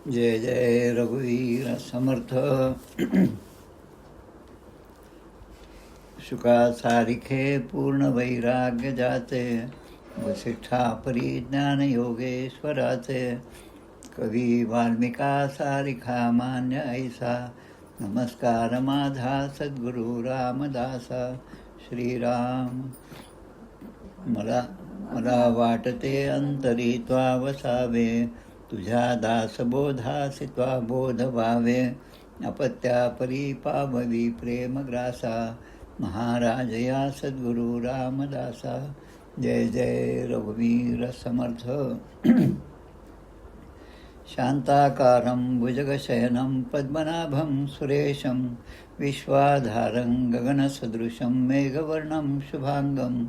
जय जय रघुवीर समर्थ. शुका सारिखे पूर्ण वैराग्य जाचे, वसिष्ठा परिज्ञान योगेश्वराचे. कवी वाल्मिका सारिखा मान्य ऐसा, नमस्कार माझा सद्गुरु रामदासा. श्रीराम. मला वाटते अंतरी त्वा वसावे, तुझ्या दासबोधासी त्वा बोध व्हावे. अपत्या परी पाववी प्रेमग्रासा, महाराज या सद्गुरु रामदासा. जय जय रघुवीर समर्थ. शांताकारं भुजगशयनं पद्मनाभं सुरेशं, विश्वाधारं गगनसदृशं मेघवर्णं शुभांगं.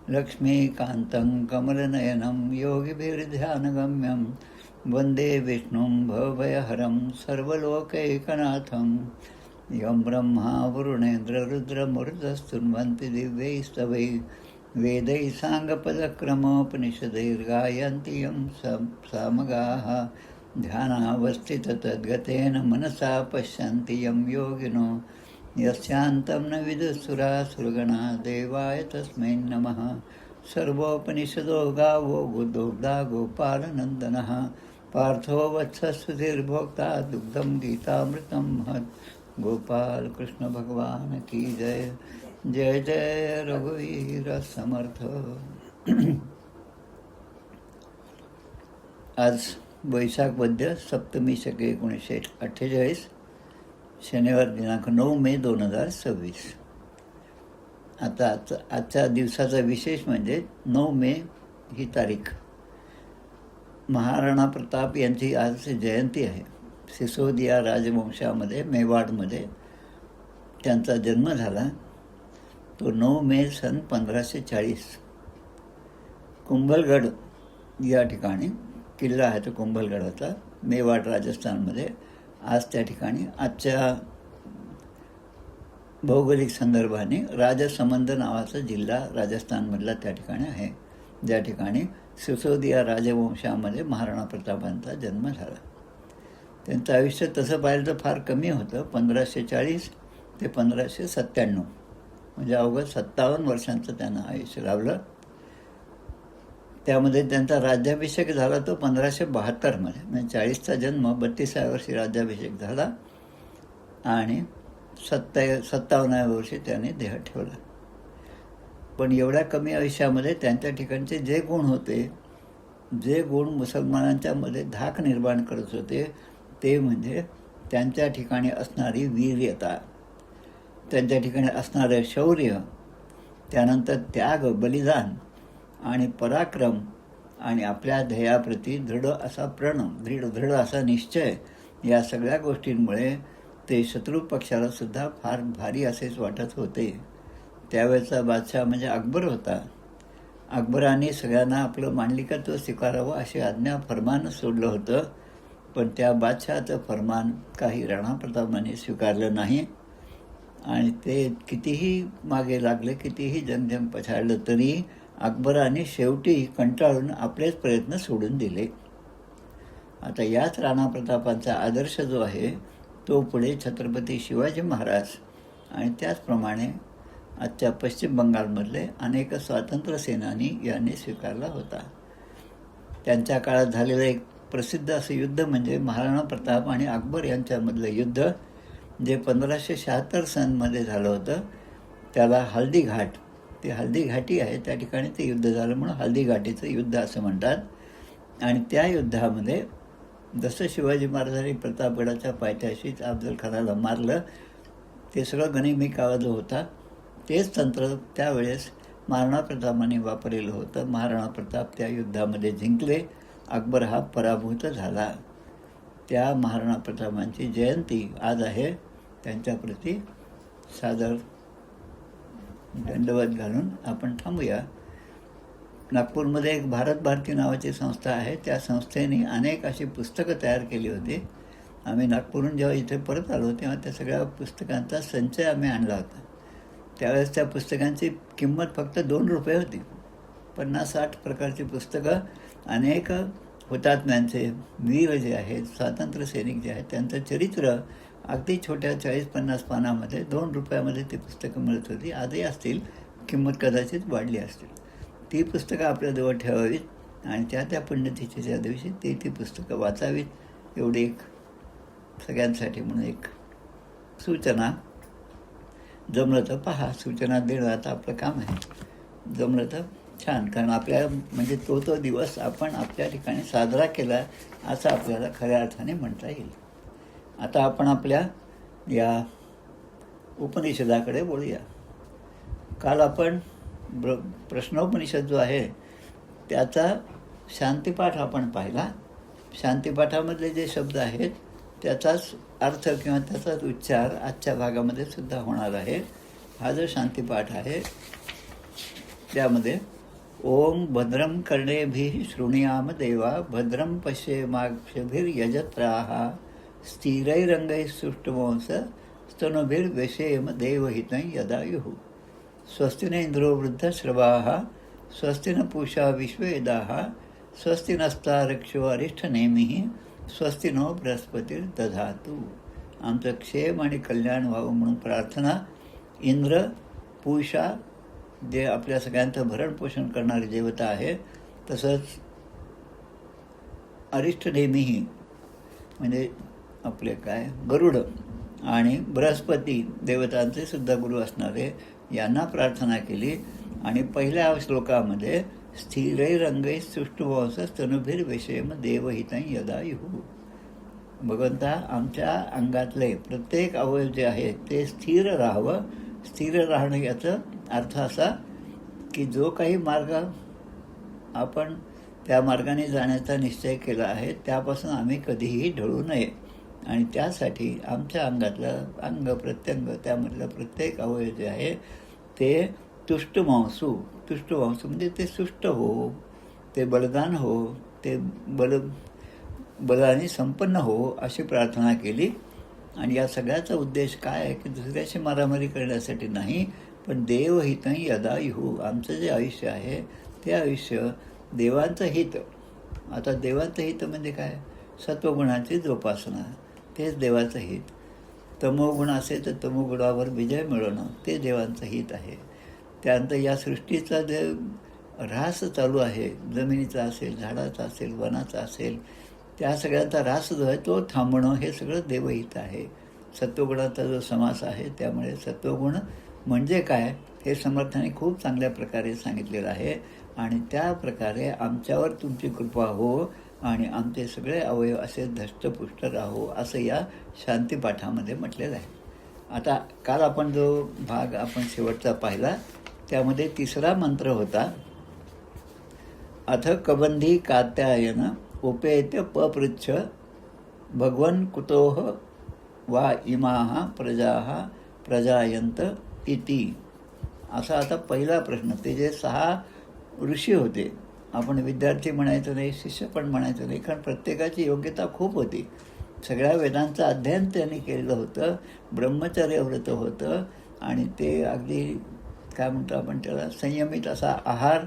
लक्ष्मीकान्तं कमलनयनं योगिभिर्ध्यानगम्यं, वन्दे विष्णुं भवभयहरं सर्वलोकैकनाथं. यं ब्रह्मा वरुणेन्द्ररुद्रमरुतस्तुन्वन्ति दिव्यैस्तवैः, वेदैः साङ्गपदक्रमोपनिषदैर्गायन्ति यं सामगाः. ध्यानावस्थिततद्गतेन मनसा पश्यन्ति यं योगिनो, यस्यान्तं न विदुःसुरासुरगणा. देवाय तस्मै नमः. सर्वोपनिषदो गावो दुग्धा गोपालनन्दनः, पार्थो वत्सस्वतिर्भोक्ता दुग्धं गीतामृतं महत्. गोपाल कृष्ण भगवान की जय. जय जय रघुवीर समर्थ. आज वैशाख वद्य सप्तमी शके 1948, शनिवार दिनांक 9 मे 2026. आता आजच्या दिवसाचा विशेष म्हणजे 9 मे ही तारीख. महाराणा प्रताप यांची आज जयंती आहे. सिसोदिया राजवंशामध्ये मेवाडमध्ये त्यांचा जन्म झाला. तो 9 मे सन 1540. कुंभलगड या ठिकाणी किल्ला आहे तो कुंभलगडाचा, मेवाड राजस्थानमध्ये. आज त्या ठिकाणी आजच्या भौगोलिक संदर्भाने राजसमंद नावाचा जिल्हा राजस्थानमधला त्या ठिकाणी आहे, ज्या ठिकाणी सिसोदिया राजवंशामध्ये महाराणा प्रतापांचा जन्म झाला. त्यांचं आयुष्य तसं पाहिलं तर फार कमी होतं. 1540 ते 1597, म्हणजे अवघं 57 वर्षांचं त्यांना आयुष्य लाभलं. त्यामध्ये त्यांचा राज्याभिषेक झाला तो 1572मध्ये, म्हणजे 40चा जन्म, 32व्या वर्षी राज्याभिषेक झाला आणि 57व्या वर्षी त्याने देह ठेवला. पण एवढ्या कमी आयुष्यामध्ये त्यांच्या ठिकाणचे जे गुण होते, जे गुण मुसलमानांच्या मध्ये धाक निर्माण करत होते, ते म्हणजे त्यांच्या ठिकाणी असणारी वीर्यता, त्यांच्या ठिकाणी असणारं शौर्य, त्यानंतर त्याग, बलिदान आणि पराक्रम, आणि आपल्या ध्येयाप्रती दृढ असा दृढ असा निश्चय. या सगळ्या गोष्टींमुळे ते शत्रू पक्षाला सुद्धा फार भारी असेच वाटत होते. त्यावेळेचा बादशाह म्हणजे अकबर होता. अकबराने सगळ्यांना आपलं मांडलिकत्व स्वीकारावं अशी आज्ञा फरमान सोडलं होतं. पण त्या बादशहाचं फरमान काही राणा प्रतापाने स्वीकारलं नाही. आणि ते कितीही मागे लागले, कितीही जंग पछाडलं, तरी अकबराने शेवटी कंटाळून आपलेच प्रयत्न सोडून दिले. आता याच राणा प्रतापांचा आदर्श जो आहे तो पुढे छत्रपती शिवाजी महाराज आणि त्याचप्रमाणे आजच्या पश्चिम बंगालमधले अनेक स्वातंत्र्य सेनानी यांनी स्वीकारला होता. त्यांच्या काळात झालेलं एक प्रसिद्ध असं युद्ध म्हणजे महाराणा प्रताप आणि अकबर यांच्यामधलं युद्ध, जे 1576 सनमध्ये झालं होतं. त्याला हल्दी घाट, ते हल्दी घाटी आहे, त्या ठिकाणी ते युद्ध झालं म्हणून हल्दी घाटीचं युद्ध असं म्हणतात. आणि त्या युद्धामध्ये जसं शिवाजी महाराजांनी प्रतापगडाच्या पायथ्याशीच अफजल खानाला मारलं, ते सगळं गनिमी कावाजं होता. तेच तंत्र त्यावेळेस महाराणा प्रतापांनी वापरलेलं होतं. महाराणा प्रताप त्या युद्धामध्ये जिंकले, अकबर हा पराभूत झाला. त्या महाराणा प्रतापांची जयंती आज आहे. त्यांच्याप्रती सादर दंडवत घालून आपण थांबूया. नागपूरमध्ये एक भारत भारती नावाची संस्था आहे. त्या संस्थेने अनेक अशी पुस्तकं तयार केली होती. आम्ही नागपूरहून जेव्हा इथे परत आलो तेव्हा त्या सगळ्या पुस्तकांचा संचय आम्ही आणला होता. त्यावेळेस त्या पुस्तकांची किंमत फक्त 2 रुपये होती. 50-60 प्रकारची पुस्तकं, अनेक हुतात्म्यांचे वीर जे आहेत, स्वातंत्र्य सैनिक जे आहेत, त्यांचं चरित्र अगदी छोट्या 40-50 पानामध्ये 2 रुपयामध्ये ती पुस्तकं मिळत होती. आजही असतील, किंमत कदाचित वाढली असतील. ती पुस्तकं आपल्याजवळ ठेवावीत आणि त्या पुण्यतिथीच्या ज्या दिवशी ती पुस्तकं वाचावीत, एवढी एक सगळ्यांसाठी म्हणून एक सूचना. जमलं तर पहा, सूचना देणं आता आपलं काम आहे. जमलं तर छान, कारण आपल्या म्हणजे तो दिवस आपण आपल्या ठिकाणी साजरा केला असं आपल्याला खऱ्या अर्थाने म्हणता येईल. आता आपण आपल्या या उपनिषदाकडे बोलूया. काल आपण प्रश्नोपनिषद जो आहे त्याचा शांतिपाठ आपण पाहिला. शांतिपाठामधले जे शब्द आहेत त्याचाच अर्थ किंवा त्याचाच उच्चार आजच्या भागामध्ये सुद्धा होणार आहे. हा जो शांतिपाठ आहे त्यामध्ये ओम भद्रम कर्णेभिः शृणुयाम देवा भद्रम पश्येमाक्षभिर्यजत्राः स्थिरैरङ्गैः सुष्ठुवंस स्तनुभिर्व्यसेम देवहितं यदायुः स्वस्ति न इंद्रो वृद्धश्रवाः स्वस्ति न पूषा विश्ववेदाः स्वस्ति नस्तारक्षो अरिष्ठनेमिः स्वस्ति नो बृहस्पतिर्दधातु. आमचं क्षेम आणि कल्याण व्हावं म्हणून प्रार्थना. इंद्र, पूषा जे आपल्या सगळ्यांचं भरणपोषण करणारी देवता आहे, तसंच अरिष्ठनेमिही म्हणजे आपले काय गरुड आणि बृहस्पती देवतांचे सुद्धा गुरु असणारे यांना प्रार्थना केली. आणि पहिल्या श्लोकामध्ये स्थिरैरङ्गैः सुष्ठुवंस स्तनुभिर्व्यसेम देवहितं यदायुः. भगवंता, आमच्या अंगातले प्रत्येक अवयव जे आहेत ते स्थिर राहावं. स्थिर राहणं याचा अर्थ असा की जो काही मार्ग आपण त्या मार्गाने जाण्याचा निश्चय केला आहे त्यापासून आम्ही कधीही ढळू नये. आणि त्यासाठी आमच्या अंगातलं अंग प्रत्यंग त्यामधलं प्रत्येक अवयव जे आहे ते तुष्टुवंसू म्हणजे ते सुष्ट हो, ते बलदान हो, ते बलाने संपन्न हो अशी प्रार्थना केली. आणि या सगळ्याचा उद्देश काय आहे की दुसऱ्याशी मारामारी करण्यासाठी नाही, पण देवहितं यदायुः. आमचं जे आयुष्य आहे ते आयुष्य देवांचं हित. आता देवांचं हित म्हणजे काय? सत्वगुणाची जोपासना, तेच देवाचं हित. तमोगुण असेल तर तमोगुणावर विजय मिळवणं ते देवांचं हित आहे. त्यानंतर या सृष्टीचा जे ऱ्हास चालू आहे, जमिनीचा असेल, झाडाचा असेल, वनाचा असेल, त्या सगळ्यांचा ऱ्हास जो आहे तो थांबणं हे सगळं देवहित आहे. सत्वगुणाचा जो समास आहे त्यामुळे सत्वगुण म्हणजे काय हे समर्थाने खूप चांगल्या प्रकारे सांगितलेलं आहे. आणि त्या प्रकारे आमच्यावर तुमची कृपा हो आणि आमचे सगळे अवयव असे धष्टपुष्ट राहो असं या शांतिपाठामध्ये म्हटलेलं आहे. आता काल आपण जो भाग आपण शेवटचा पाहिला त्यामध्ये 3रा मंत्र होता, अथ कबंधी कात्यायन उपेत्य पपृच्छ भगवन् कुतोः वा इमाः प्रजाः प्रजायन्त इति. असा आता पहिला प्रश्न. ते जे 6 ऋषी होते, आपण विद्यार्थी म्हणायचं नाही, शिष्य पण म्हणायचं नाही, कारण प्रत्येकाची योग्यता खूप होती. सगळ्या वेदांचं अध्ययन त्यांनी केलेलं होतं, ब्रह्मचर्य व्रत होतं आणि ते अगदी काय म्हणतो आपण त्याला संयमित असा आहार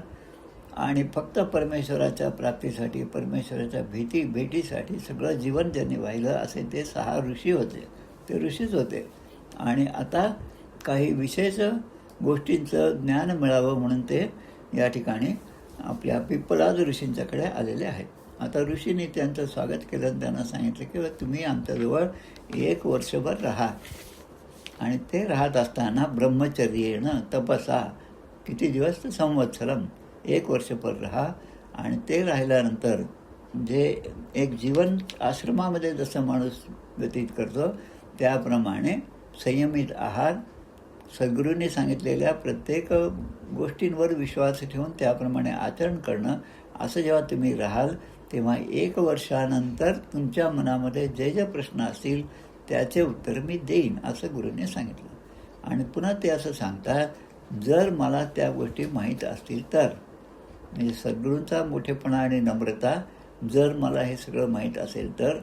आणि फक्त परमेश्वराच्या प्राप्तीसाठी, परमेश्वराच्या भेटीसाठी सगळं जीवन ज्यांनी वाहिलं असे ते 6 ऋषी होते. ते ऋषीच होते. आणि आता काही विशेष गोष्टींचं ज्ञान मिळावं म्हणून ते या ठिकाणी आपल्या पिप्पलाद ऋषींच्याकडे आलेले आहेत. आता ऋषींनी त्यांचं स्वागत केलं आणि त्यांना सांगितलं की तुम्ही आमच्याजवळ 1 वर्षभर राहा. आणि ते राहत असताना ब्रह्मचर्येण तपसा, किती दिवस तर संवत्सरम, 1 वर्षभर राहा. आणि ते राहिल्यानंतर जे एक जीवन आश्रमामध्ये जसं माणूस व्यतीत करतो त्याप्रमाणे संयमित आहार, सद्गुरूंनी सांगितलेल्या प्रत्येक गोष्टींवर विश्वास ठेवून त्याप्रमाणे आचरण करणं, असं जेव्हा तुम्ही राहाल तेव्हा 1 वर्षानंतर तुमच्या मनामध्ये जे जे प्रश्न असतील त्याचे उत्तर मी देईन असं गुरूंनी सांगितलं. आणि पुन्हा ते असं सांगतात, जर मला त्या गोष्टी माहीत असतील तर, म्हणजे सद्गुरूंचा मोठेपणा आणि नम्रता, जर मला हे सगळं माहीत असेल तर.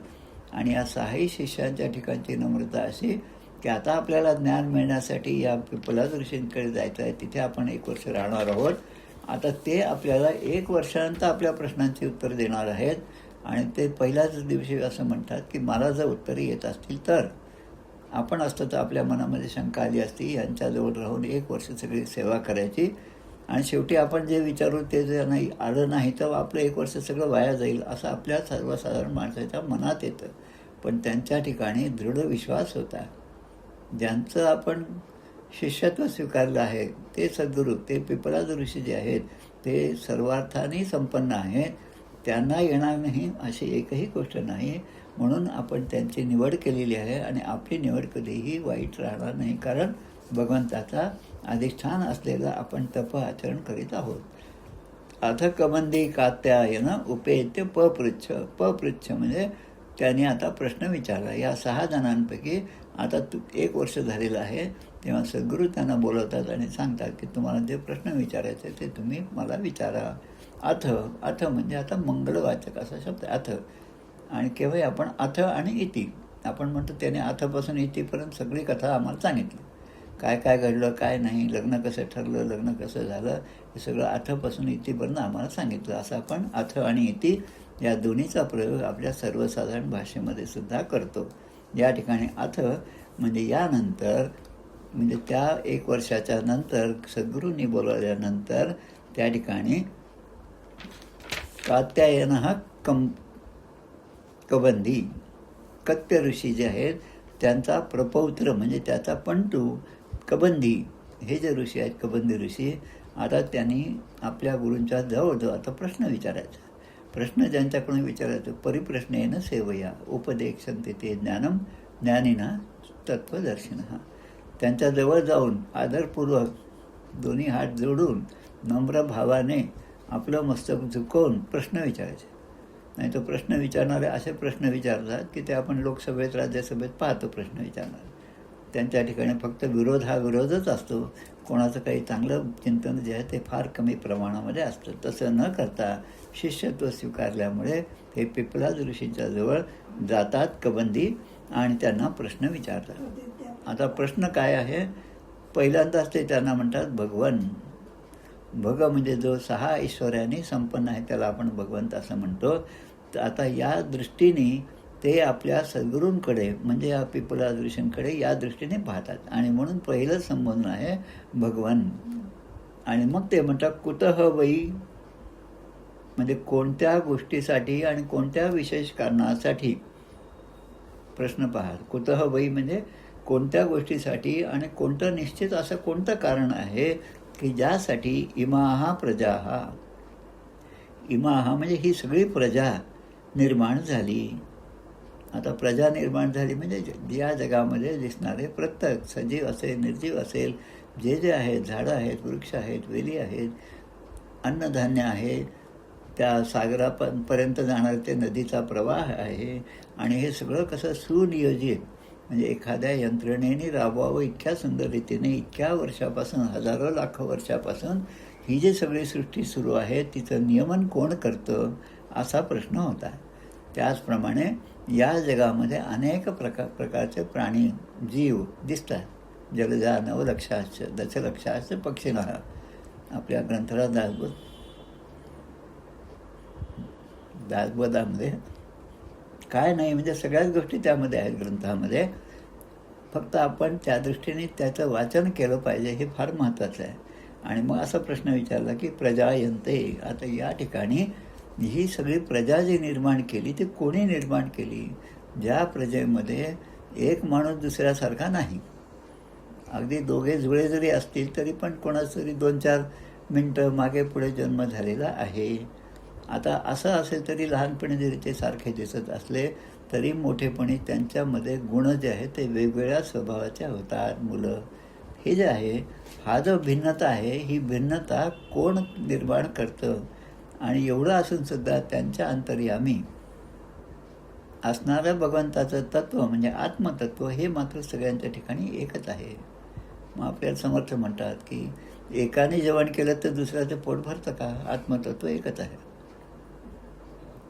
आणि या 6ही शिष्यांच्या ठिकाणची नम्रता अशी की आता आपल्याला ज्ञान मिळण्यासाठी या पिप्पलाद ऋषींकडे जायचं आहे, तिथे आपण 1 वर्ष राहणार आहोत. आता ते आपल्याला 1 वर्षानंतर आपल्या प्रश्नांची उत्तर देणार आहेत. आणि ते पहिल्याच दिवशी असं म्हणतात की मला जर उत्तरे येत असतील तर आपण असतं तर आपल्या मनामध्ये शंका आली असती, यांच्याजवळ राहून 1 वर्ष सगळी सेवा करायची आणि शेवटी आपण जे विचारू ते जे नाही आलं नाही तर आपलं 1 वर्ष सगळं वाया जाईल असं आपल्या सर्वसाधारण माणसाच्या मनात येतं. पण त्यांच्या ठिकाणी दृढ विश्वास होता. ज्यांचं आपण शिष्यत्व स्वीकारलं आहे ते सद्गुरू, ते पिपलाद ऋषी जे आहेत ते सर्वार्थाने संपन्न आहेत, त्यांना येणार नाही अशी एकही गोष्ट नाही. म्हणून आपण त्यांची निवड केलेली आहे आणि आपली निवड कधीही वाईट राहणार नाही, कारण भगवंताचा अधिष्ठान असलेला आपण तप आचरण करीत आहोत. अथ कबंदी कात्यायन उपेत्य पपृच्छ म्हणजे त्याने आता प्रश्न विचारला. या 6 जणांपैकी आता 1 वर्ष झालेलं आहे, तेव्हा सद्गुरू त्यांना बोलवतात आणि सांगतात की तुम्हाला जे प्रश्न विचारायचे ते तुम्ही मला विचारा. अथ म्हणजे आता मंगलवाचक असा शब्द अथ. आणि केव्हाही आपण अथ आणि इति आपण म्हणतो, त्याने अथपासून इतिपर्यंत सगळी कथा आम्हाला सांगितली. काय काय घडलं, काय नाही, लग्न कसं ठरलं, लग्न कसं झालं, हे सगळं अथपासून इतिपर्यंत आम्हाला सांगितलं. असं आपण अथ आणि इति या दोन्हीचा प्रयोग आपल्या सर्वसाधारण भाषेमध्ये सुद्धा करतो. या ठिकाणी अथ म्हणजे यानंतर, म्हणजे त्या 1 वर्षाच्या नंतर सद्गुरूंनी बोलवल्यानंतर त्या ठिकाणी कात्यायन हा कबंदी कत्य ऋषी जे आहेत त्यांचा प्रपौत्र म्हणजे त्याचा पंटू कबंदी हे जे ऋषी आहेत कबंदी ऋषी, आता त्यांनी आपल्या गुरूंच्या जवळ आता प्रश्न विचारायचा. प्रश्न ज्यांच्याकडून विचारायचं परिप्रश्नेन सेवया उपदेक्षन्ते ते ज्ञानम ज्ञानिना तत्वदर्शिन. त्यांच्याजवळ जाऊन आदरपूर्वक दोन्ही हात जोडून नम्र भावाने आपलं मस्तक झुकवून प्रश्न विचारायचे. नाही तो प्रश्न विचारणारे असे प्रश्न विचारतात की ते आपण लोकसभेत राज्यसभेत पाहतो प्रश्न विचारणारे. त्यांच्या ठिकाणी फक्त विरोध हा विरोधच असतो, कोणाचं काही चांगलं चिंतन जे आहे ते फार कमी प्रमाणामध्ये असतं. तसं न करता शिष्यत्व स्वीकारल्यामुळे हे पिपलाद ऋषींच्या जवळ जातात कबंदी आणि त्यांना प्रश्न विचारतात. आता प्रश्न काय आहे, पहिल्यांदाच ते त्यांना म्हणतात भगवन. भग म्हणजे जो 6 ऐश्वर्याने संपन्न आहे त्याला आपण भगवंत असं म्हणतो. तर आता या दृष्टीने ते आपल्या सद्गुरूंकडे म्हणजे या पिपलाद ऋषींकडे या दृष्टीने पाहतात आणि म्हणून पहिलं संबोधन आहे भगवन. आणि मग ते म्हणतात कुतः वै म्हणजे कोणत्या गोष्टीसाठी आणि कोणत्या विशेष कारणासाठी. प्रश्न पहा, कुतः वै म्हणजे कोणत्या गोष्टीसाठी आणि कोणतं निश्चित असं कोणतं कारण आहे की ज्यासाठी इमाहा प्रजाहा, इमाहा म्हणजे ही सगळी प्रजा निर्माण झाली. आता प्रजा निर्माण झाली म्हणजे या जगामध्ये दिसणारे प्रत्येक सजीव असेल निर्जीव असेल जे जे आहेत, झाडं आहेत, वृक्ष आहेत, वेली आहेत, अन्नधान्य आहे, त्या सागरापर्यंत जाणारे ते नदीचा प्रवाह आहे. आणि हे सगळं कसं सुनियोजित म्हणजे एखाद्या यंत्रणेने राबवावं इतक्या सुंदर रीतीने इतक्या वर्षापासून, हजारो लाखो वर्षापासून ही जी सगळी सृष्टी सुरू आहे तिचं नियमन कोण करतं असा प्रश्न होता. त्याचप्रमाणे या जगामध्ये अनेक प्रकारचे प्राणी जीव दिसतात. जलजा नवलक्षाश्च दशलक्षाश्च पक्षिणः आपल्या ग्रंथाला दासबोधामध्ये काय नाही म्हणजे सगळ्याच गोष्टी त्यामध्ये आहेत ग्रंथामध्ये. फक्त आपण त्या दृष्टीने त्याचं वाचन केलं पाहिजे हे फार महत्त्वाचं आहे. आणि मग असा प्रश्न विचारला की प्रजायन्ते. आता या ठिकाणी ही सगळी प्रजा जी निर्माण केली ती कोणी निर्माण केली. ज्या प्रजेमध्ये एक माणूस दुसऱ्यासारखा नाही, अगदी दोघे जुळे जरी असतील तरी पण कोणाचं तरी 2-4 मिनटं मागे पुढे जन्म झालेला आहे. आता असं असेल तरी लहानपणी जरी ते सारखे दिसत असले तरी मोठेपणी त्यांच्यामध्ये गुण जे आहेत ते वेगवेगळ्या स्वभावाचे होतात. मुलं हे जे आहे हा जो भिन्नता आहे ही भिन्नता कोण निर्माण करतं. आणि एवढं असून सुद्धा त्यांच्या अंतर्यामी असणारं भगवंताचं तत्त्व म्हणजे आत्मतत्व हे मात्र सगळ्यांच्या ठिकाणी एकच आहे. मग आपल्याला समर्थ म्हणतात की एकाने जेवण केलं तर दुसऱ्याचं पोट भरतं का. आत्मतत्व एकच आहे,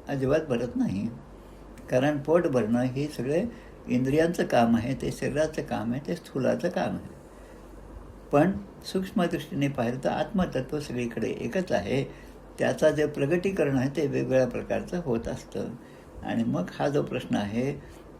अजिबात भरत नाही. कारण पोट भरणं हे सगळे इंद्रियांचं काम आहे, ते शरीराचं काम आहे, ते स्थूलाचं काम आहे. पण सूक्ष्म दृष्टीने पाहिलं तर आत्मतत्व सगळीकडे एकच आहे. त्याचा जे प्रगटीकरण आहे ते वेगवेगळ्या प्रकारचं होत असतं. आणि मग हा जो प्रश्न आहे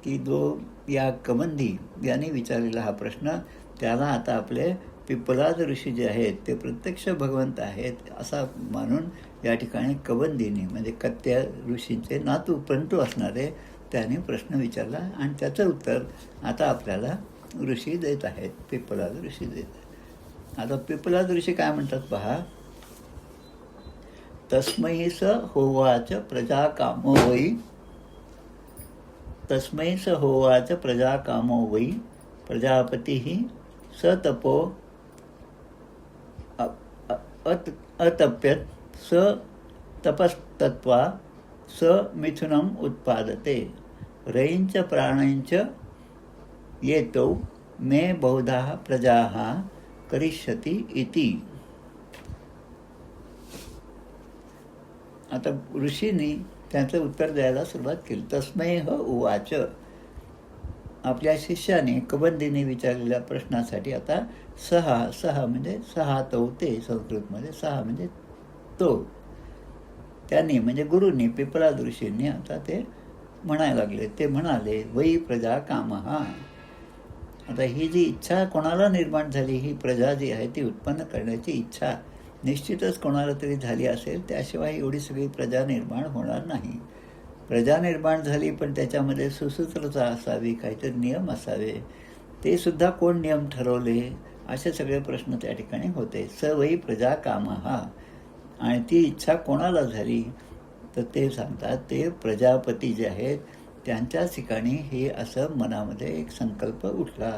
की जो या कबंदी यांनी विचारलेला हा प्रश्न, त्याला आता आपले पिपलाद ऋषी जे आहेत ते प्रत्यक्ष भगवंत आहेत असा मानून या ठिकाणी कबंदीने म्हणजे कत्या ऋषींचे नातू पंतू असणारे त्याने प्रश्न विचारला आणि त्याचं उत्तर आता आपल्याला ऋषी देत आहेत, पिपलाद ऋषी देत आहेत. आता पिपलाद ऋषी काय म्हणतात पहा. तस्मै स होवाच प्रजा कामो वै, तस्मै स होवाच प्रजा कामो वै प्रजापती स तपो अतप्यत स तपस्तत्वा स मिथुनम उत्पादते रयींच प्राणींच येतो मे बहुधा प्रजा करिष्यति इति. आता ऋषींनी त्याचं उत्तर द्यायला सुरुवात केली. तस्मै ह उवाच, आपल्या शिष्याने कबंदीने विचारलेल्या प्रश्नासाठी आता सहा म्हणजे सहा तवते संस्कृतमध्ये, सहा म्हणजे तो, त्यांनी म्हणजे गुरूंनी पिपलाद ऋषींनी आता ते म्हणायला लागले. ते म्हणाले वै प्रजा कामहा. आता ही जी इच्छा कोणाला निर्माण झाली, ही प्रजा जी आहे ती उत्पन्न करण्याची इच्छा निश्चितच कोणाला तरी झाली असेल, त्याशिवाय एवढी सगळी प्रजा निर्माण होणार नाही. प्रजा निर्माण झाली पण त्याच्यामध्ये सुसूत्रता असावी, काहीतरी नियम असावे, ते सुद्धा कोण नियम ठरवले, असे सगळे प्रश्न त्या ठिकाणी होते. स वै प्रजा कामहा. आणि ती इच्छा कोणाला झाली तर ते सांगतात ते प्रजापती जे आहेत त्यांच्याच ठिकाणी हे असं मनामध्ये एक संकल्प उठला.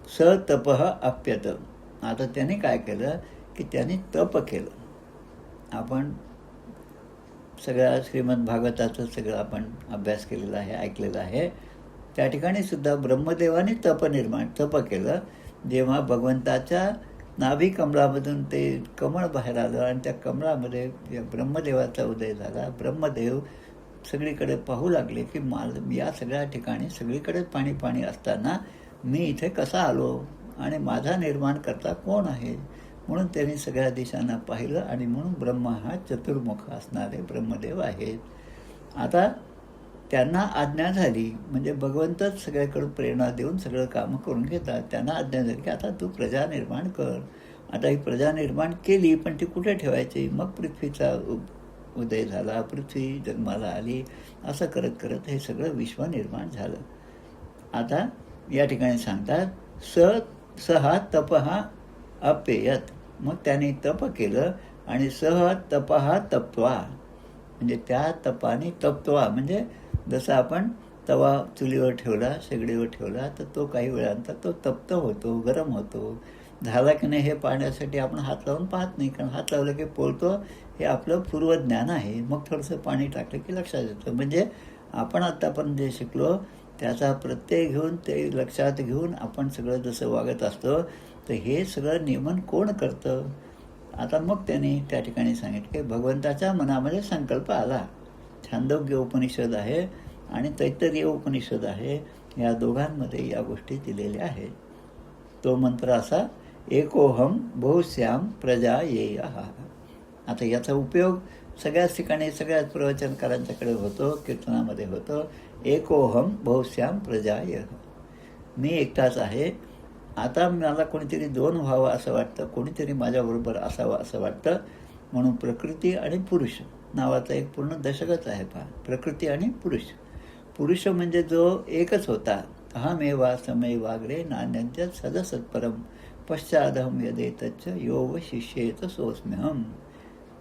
स तपः अप्यत. आता त्याने काय केलं की त्याने तप केलं. आपण सगळ्या श्रीमद भागवताचं सगळं आपण अभ्यास केलेला आहे, ऐकलेलं आहे. त्या ठिकाणी सुद्धा ब्रह्मदेवाने तप केलं. जेव्हा भगवंताच्या नाभी कमळामधून ते कमळ बाहेर आलं आणि त्या कमळामध्ये ब्रह्मदेवाचा उदय झाला. ब्रह्मदेव सगळीकडे पाहू लागले की या सगळ्या ठिकाणी सगळीकडे पाणी पाणी असताना मी इथे कसा आलो आणि माझा निर्माण करता कोण आहे. म्हणून त्यांनी सगळ्या दिशांना पाहिलं आणि म्हणून ब्रह्मा हा चतुर्मुख असणारे ब्रह्मदेव आहेत. आता त्यांना आज्ञा झाली म्हणजे भगवंतच सगळ्याकडून प्रेरणा देऊन सगळं कामं करून घेतात. त्यांना आज्ञा झाली की आता तू प्रजा निर्माण कर. आता ही प्रजा निर्माण केली पण ती कुठे ठेवायची. मग पृथ्वीचा उदय झाला, पृथ्वी जन्माला आली. असं करत करत हे सगळं विश्व निर्माण झालं. आता या ठिकाणी सांगतात सहा तपहा अपेयत. मग त्याने तप केलं आणि सह तपहा तप्त्वा म्हणजे त्या तपाने तप्त्वा म्हणजे जसं आपण तवा चुलीवर ठेवला, शेगडीवर ठेवला तर तो काही वेळानंतर तो तप्त होतो, गरम होतो. झाला की नाही हे पाहण्यासाठी आपण हात लावून पाहत नाही, कारण हात लावलं की पोळतो हे आपलं पूर्वज्ञान आहे. मग थोडंसं पाणी टाकलं की लक्षात येतं. म्हणजे आपण आत्तापर्यंत जे शिकलो त्याचा प्रत्यय घेऊन ते लक्षात घेऊन आपण सगळं जसं वागत असतो तर हे सगळं नियमन कोण करतं. आता मग त्यांनी त्या ठिकाणी सांगितलं की भगवंताच्या मनामध्ये संकल्प आला. छांदोग्य उपनिषद आहे आणि तैत्तरीय उपनिषद आहे, या दोघांमध्ये या गोष्टी दिलेल्या आहेत. तो मंत्र असा एकोहम बहुश्याम प्रजा येय. आता याचा उपयोग सगळ्याच ठिकाणी सगळ्याच प्रवचनकारांच्याकडे होतो, कीर्तनामध्ये होतो. एकोहम बहुश्याम प्रजा येय. मी एकटाच आहे. आता मला कोणीतरी दोन व्हावं असं वाटतं, कोणीतरी माझ्याबरोबर असावं असं वाटतं. म्हणून प्रकृती आणि पुरुष नावाचा एक पूर्ण दशकच आहे पहा. प्रकृती आणि पुरुष. पुरुष म्हणजे जो एकच होता. अहमेवा समयवाग्रे नान्यंत्य सदसत्परम पश्चादहम यदेतच्च यो व शिष्येत सोस्म्यहम.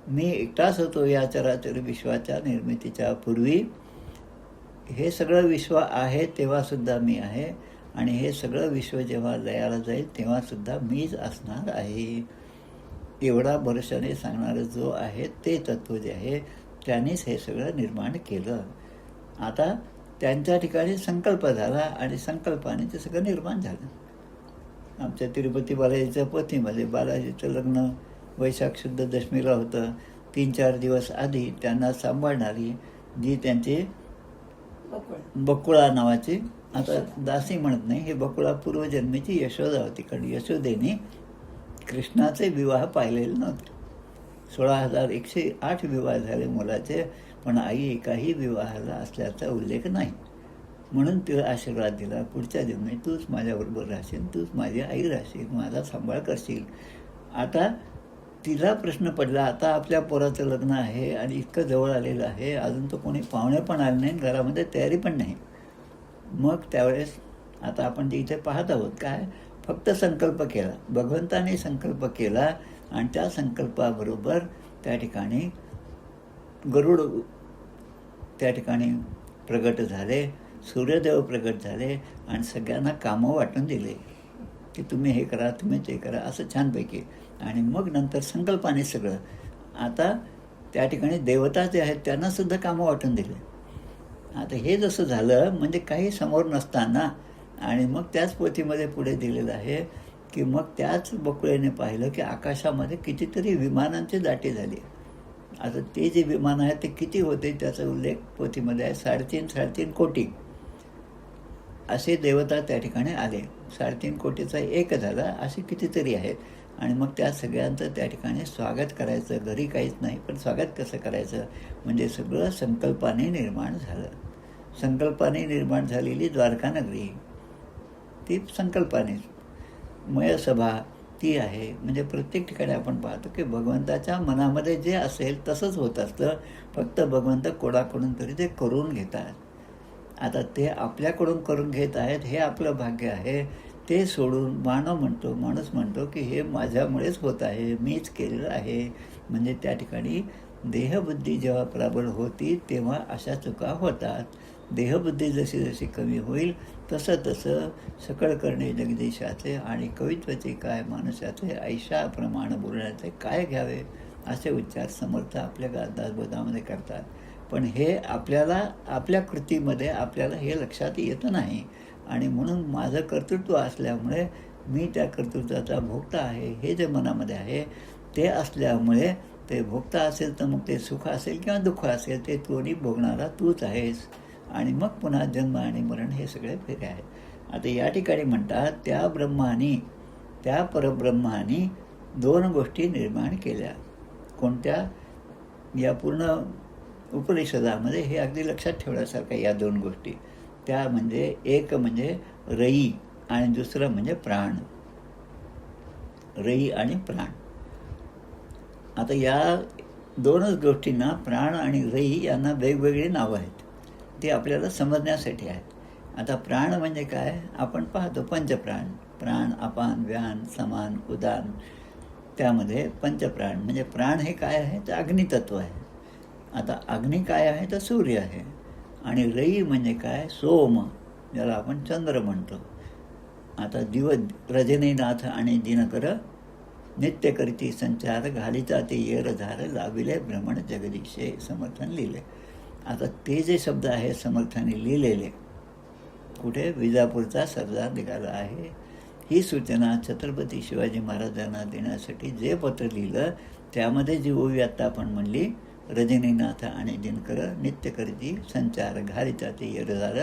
मी एकटाच होतो या चराचर विश्वाच्या निर्मितीच्या पूर्वी. हे सगळं विश्व आहे तेव्हासुद्धा मी आहे आणि हे सगळं विश्व जेव्हा लयाला जाईल तेव्हासुद्धा मीच असणार आहे. एवढा भरोशाने सांगणारं जो आहे ते तत्व जे आहे त्यांनीच हे सगळं निर्माण केलं. आता त्यांच्या ठिकाणी संकल्प झाला आणि संकल्पाने ते सगळं निर्माण झालं. आमच्या तिरुपती बालाजीच्या पोथीमध्ये बालाजीचं लग्न वैशाख शुद्ध दशमीला होतं. 3-4 दिवस आधी त्यांना सांभाळणारी जी त्यांची बकुळा नावाची, आता दासी म्हणत नाही, हे बकुळा पूर्वजन्मीची यशोदा होती. कारण यशोदेने कृष्णाचे विवाह पाहिलेले नव्हते. 16,108 विवाह झाले मुलाचे, पण आई एकाही विवाहाला असल्याचा उल्लेख नाही. म्हणून तिला आशीर्वाद दिला, पुढच्या जन्मी तूच माझ्याबरोबर राहशील, तूच माझी आई राहशील, माझा सांभाळ करशील. आता तिला प्रश्न पडला, आता आपल्या पोराचं लग्न आहे आणि इतकं जवळ आलेलं आहे, अजून तो कोणी पाहुणे पण आले नाही, घरामध्ये तयारी पण नाही. मग त्यावेळेस आता आपण ते इथे पाहत आहोत काय, फक्त संकल्प केला, भगवंताने संकल्प केला आणि त्या संकल्पाबरोबर त्या ठिकाणी गरुड त्या ठिकाणी प्रगट झाले, सूर्यदेव प्रगट झाले आणि सगळ्यांना कामं वाटून दिले की तुम्ही हे करा, तुम्ही ते करा, असं छानपैकी. आणि मग नंतर संकल्पाने सगळं. आता त्या ठिकाणी देवता जे आहेत त्यांनासुद्धा कामं वाटून दिले. आता हे जसं झालं म्हणजे काही समोर नसताना, आणि मग त्याच पोथीमध्ये पुढे दिलेलं आहे की मग त्याच बकुळेने पाहिलं की आकाशामध्ये कितीतरी विमानांची दाटी झाली. आता ते जे विमान आहे ते किती होते त्याचा उल्लेख पोथीमध्ये आहे. 3.5 कोटी असे देवता त्या ठिकाणी आले. 3.5 कोटीचा एक झाला, असे कितीतरी आहेत. आणि मग त्या सगळ्यांचं त्या ठिकाणी स्वागत करायचं. घरी काहीच नाही, पण स्वागत कसं करायचं म्हणजे सगळं संकल्पाने निर्माण झालं. संकल्पाने निर्माण झालेली द्वारका नगरी ती संकल्पाने, मयसभा ती आहे. म्हणजे प्रत्येक ठिकाणी आपण पाहतो की भगवंताच्या मनामध्ये जे असेल तसंच होत असतं, फक्त भगवंत कोणाकडून तरी ते करून घेतात. आता ते आपल्याकडून करून घेत आहेत हे आपलं भाग्य आहे. ते सोडून माणूस म्हणतो की हे माझ्यामुळेच होत आहे, मीच केलेलं आहे. म्हणजे त्या ठिकाणी देहबुद्धी जेव्हा प्रबळ होती तेव्हा अशा चुका होतात. देहबुद्धी जशी जशी कमी होईल तसं तसं सकळ करणे जगदीशाचे आणि कवित्वाचे काय माणसाचे, ऐशा प्रमाण बोलण्याचे काय घ्यावे, असे उच्चार समर्थ आपल्या दासबोधामध्ये करतात. पण हे आपल्याला आपल्या कृतीमध्ये आपल्याला हे लक्षात येत नाही. आणि म्हणून माझं कर्तृत्व असल्यामुळे मी त्या कर्तृत्वाचा भोगता आहे हे जे मनामध्ये आहे ते असल्यामुळे, ते भोगता असेल तर मग ते सुख असेल किंवा दुःख असेल ते दोन्ही भोगणारा तूच आहेस. आणि मग पुन्हा जन्म आणि मरण हे सगळे फेरे आहेत. आता या ठिकाणी म्हणतात त्या ब्रह्मानी, त्या परब्रह्मानी 2 गोष्टी निर्माण केल्या. कोणत्या? या पूर्ण उपनिषदामध्ये हे अगदी लक्षात ठेवण्यासारखं या 2 गोष्टी. त्या म्हणजे एक म्हणजे रई आणि दुसरं म्हणजे प्राण. रई आणि प्राण. आता या 2च गोष्टींना, प्राण आणि रई, यांना वेगवेगळी नावं आहेत. ती आपल्याला समजण्यासाठी आहेत. आता प्राण म्हणजे काय आपण पाहतो, पंचप्राण, प्राण, अपान, व्यान, समान, उदान. त्यामध्ये पंचप्राण म्हणजे प्राण हे काय आहे तर अग्नितत्व आहे. आता अग्नी काय आहे तर सूर्य आहे. आणि रई म्हणजे काय, सोम, ज्याला आपण चंद्र म्हणतो. आता रजनीनाथ आणि दिनकर नित्य करीती संचार, घालिता ते येर झार, लाविले भ्रमण जगदीशे, समर्थन लिहिले. आता ते जे शब्द आहे समर्थाने लिहिलेले, कुठे विजापूरचा सरदार निघाला आहे, ही सूचना छत्रपती शिवाजी महाराजांना देण्यासाठी जे पत्र लिहिलं त्यामध्ये जी ओवी आत्ता आपण म्हणली, रजनीनाथ आणि दिनकर नित्य करती संचार, घालिता ते येरझार,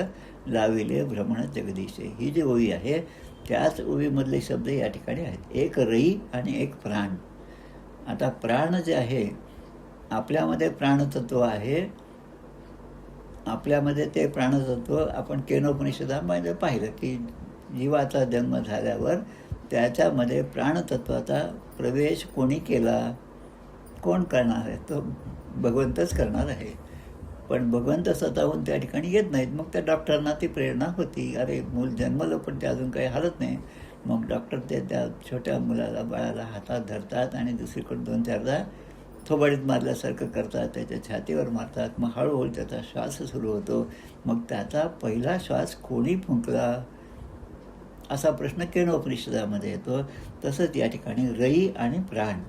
लाविले भ्रमण जगदीशे, ही जी ओवी आहे त्याच ओवीमधले शब्द या ठिकाणी आहेत. एक रई आणि एक प्राण. आता प्राण जे आहे, आपल्यामध्ये प्राणतत्व आहे. आपल्यामध्ये ते प्राणतत्व आपण केनोपनिषदामध्ये पाहिलं की जीवाचा जन्म झाल्यावर त्याच्यामध्ये प्राणतत्वाचा प्रवेश कोणी केला, कोण करणार आहे, तो भगवंतच करणार आहे. पण भगवंत स्वतःहून त्या ठिकाणी येत नाहीत. मग त्या डॉक्टरांना ती प्रेरणा होती, अरे मूल जन्मलं पण ते अजून काही हालत नाही. मग डॉक्टर ते त्या छोट्या मुलाला, बाळाला हातात धरतात आणि दुसरीकडे 2-4दा थोबाडीत मारल्यासारखं करतात, त्याच्या छातीवर मारतात. मग हळूहळू त्याचा श्वास सुरू होतो. मग त्याचा पहिला श्वास कोणी फुंकला असा प्रश्न केनोपनिषदामध्ये येतो. तसंच या ठिकाणी रई आणि प्राण.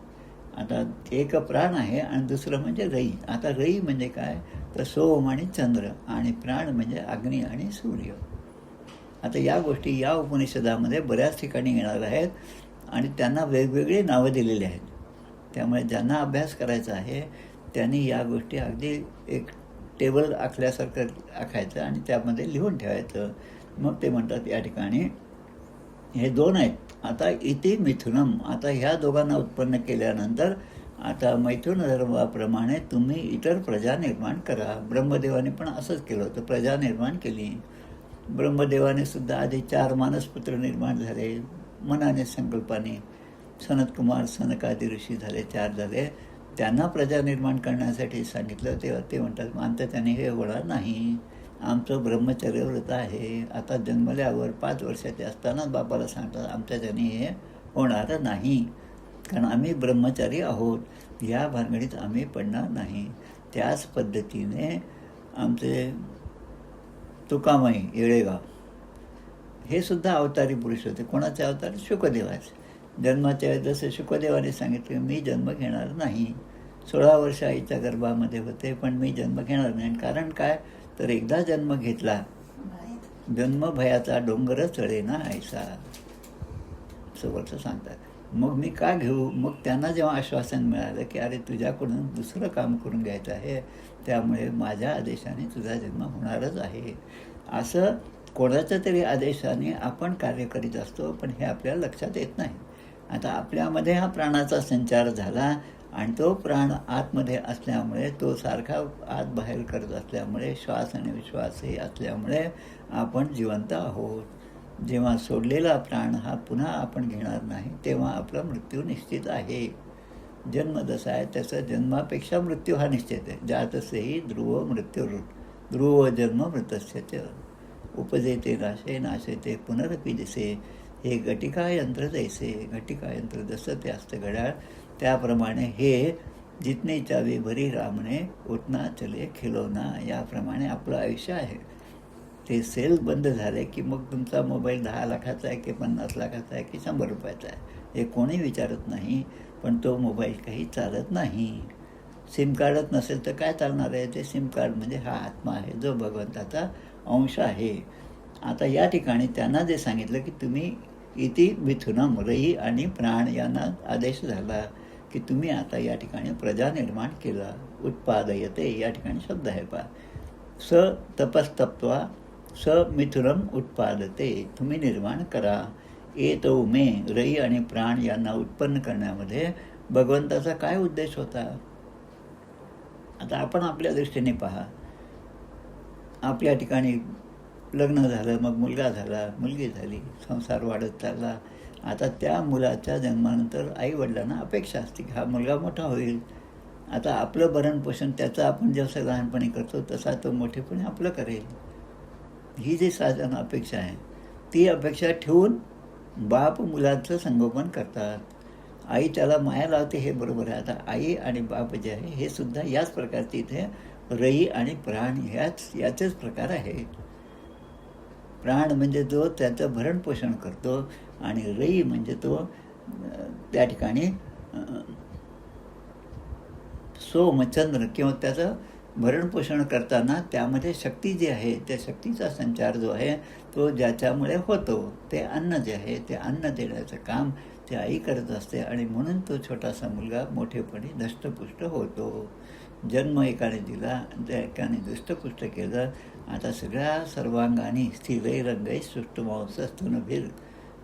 आता एक प्राण आहे आणि दुसरं म्हणजे रई. आता रई म्हणजे काय तर सोम आणि चंद्र, आणि प्राण म्हणजे अग्नी आणि सूर्य. आता या गोष्टी या उपनिषदामध्ये बऱ्याच ठिकाणी येणार आहेत आणि त्यांना वेगवेगळी नावं दिलेली आहेत. त्यामुळे ज्यांना अभ्यास करायचा आहे त्यांनी या गोष्टी अगदी एक टेबल आखल्यासारखं आखायचं आणि त्यामध्ये लिहून ठेवायचं. मग ते म्हणतात या ठिकाणी हे 2 आहेत. आता इति मिथुनम. आता ह्या दोघांना उत्पन्न केल्यानंतर आता मैथुन धर्माप्रमाणे तुम्ही इतर प्रजा निर्माण करा. ब्रह्मदेवाने पण असंच केलं होतं, प्रजा निर्माण केली. ब्रह्मदेवाने सुद्धा आधी 4 मानसपुत्र निर्माण झाले मनाने, संकल्पाने. सनतकुमार, सनकादी ऋषी झाले, 4 झाले. त्यांना प्रजा निर्माण करण्यासाठी सांगितलं तेव्हा ते म्हणतात, आमचं त्याने हे होणार नाही, आमचं ब्रह्मचर्य व्रत आहे. आता जन्मल्यावर 5 वर्षाचे असतानाच बापाला सांगतात, आमच्या त्याने हे होणार नाही, कारण आम्ही ब्रह्मचारी आहोत, या भानगडीत आम्ही पडणार नाही. त्याच पद्धतीने आमचे तुकामाई येळेगाव हे सुद्धा अवतारी पुरुष होते. कोणाचे अवतार? शुकदेवाचे. जन्माच्या जसं शुकदेवाने सांगितले, मी जन्म घेणार नाही. 16 वर्ष आईच्या गर्भामध्ये होते, पण मी जन्म घेणार नाही. कारण काय? तर एकदा जन्म घेतला, जन्म भयाचा डोंगर चढेना ऐसा, असं वर्ष सांगतात. मग मी का घेऊ? मग त्यांना जेव्हा आश्वासन मिळालं की अरे तुझ्याकडून दुसरं काम करून घ्यायचं आहे, त्यामुळे माझ्या आदेशाने तुझा जन्म होणारच आहे. असं कोणाच्या तरी आदेशाने आपण कार्य करीत असतो, पण हे आपल्याला लक्षात येत नाही. आता आपल्यामध्ये हा प्राणाचा संचार झाला आणि तो प्राण आतमध्ये असल्यामुळे, तो सारखा आत बाहेर करत असल्यामुळे, श्वास आणि विश्वासही असल्यामुळे आपण जिवंत आहोत. जेव्हा सोडलेला प्राण हा पुन्हा आपण घेणार नाही, तेव्हा आपला मृत्यू निश्चित आहे. जन्म जसा आहे त्याचा जन्मापेक्षा मृत्यू हा निश्चित आहे. जातसेही ध्रुव मृत्युरुत, ध्रुव जन्म मृतस्य च, उपजेते नाशे नाशेते पुनरपि दिसे, हे घटिका यंत्र जैसे. घटिका यंत्र जसं ते असतं घड्याळ, त्याप्रमाणे हे जितने चावी भरी रामने उतना चले खिलौना, याप्रमाणे आपलं आयुष्य आहे. ते सेल बंद झाले की मग तुमचा मोबाईल 10 लाखाचा आहे की 50 लाखाचा आहे की 100 रुपयाचा आहे हे कोणी विचारत नाही, पण तो मोबाईल काही चालत नाही. सिम कार्डच नसेल तर काय चालणार आहे? ते सिम कार्ड म्हणजे हा आत्मा आहे, जो भगवंताचा अंश आहे. आता या ठिकाणी त्यांना जे सांगितलं की तुम्ही इति मिथुनम, रई आणि प्राण यांना आदेश झाला की तुम्ही आता या ठिकाणी प्रजा निर्माण केला. उत्पादयते या ठिकाणी शब्द आहे पहा. स तपस्तप्त्वा स मिथुनम उत्पादते, तुम्ही निर्माण करा. एतो मे, रई आणि प्राण यांना उत्पन्न करण्यामध्ये भगवंताचा काय उद्देश होता? आता आपण आपल्या दृष्टीने पहा. आपल्या ठिकाणी लग्न झालं, मग मुलगा झाला, मुलगी झाली, संसार वाढत चालला. आता त्या मुलाच्या जन्मानंतर आईवडिलांना अपेक्षा असते की हा मुलगा मोठा होईल. आता आपलं भरणपोषण त्याचं आपण जसं लहानपणी करतो तसा तो मोठेपणी आपलं करेल. ही जी साधारण अपेक्षा आहे, ती अपेक्षा ठेवून बाप मुलाचं संगोपन करतात. आई त्याला माया लावते, हे बरोबर आहे. आता आई आणि बाप जे आहे हे सुद्धा याच प्रकारचे इथे रई आणि प्राण याचेच प्रकार आहेत. प्राण म्हणजे जो त्याचं भरणपोषण करतो आणि रई म्हणजे तो त्या ठिकाणी सोमचंद्र किंवा त्याचं भरणपोषण करताना त्यामध्ये शक्ती जी आहे, त्या शक्तीचा संचार जो आहे तो ज्याच्यामुळे होतो, ते अन्न जे आहे ते अन्न देण्याचं काम ते आई करत असते. आणि म्हणून तो छोटासा मुलगा मोठेपणी धष्टपुष्ट होतो. जन्म एकाने दिला, त्या एकाने दृष्टपुष्ट केलं. आता सगळ्या सर्वांगाने स्थिरैरंगै सृष्टमांसस्तनभिर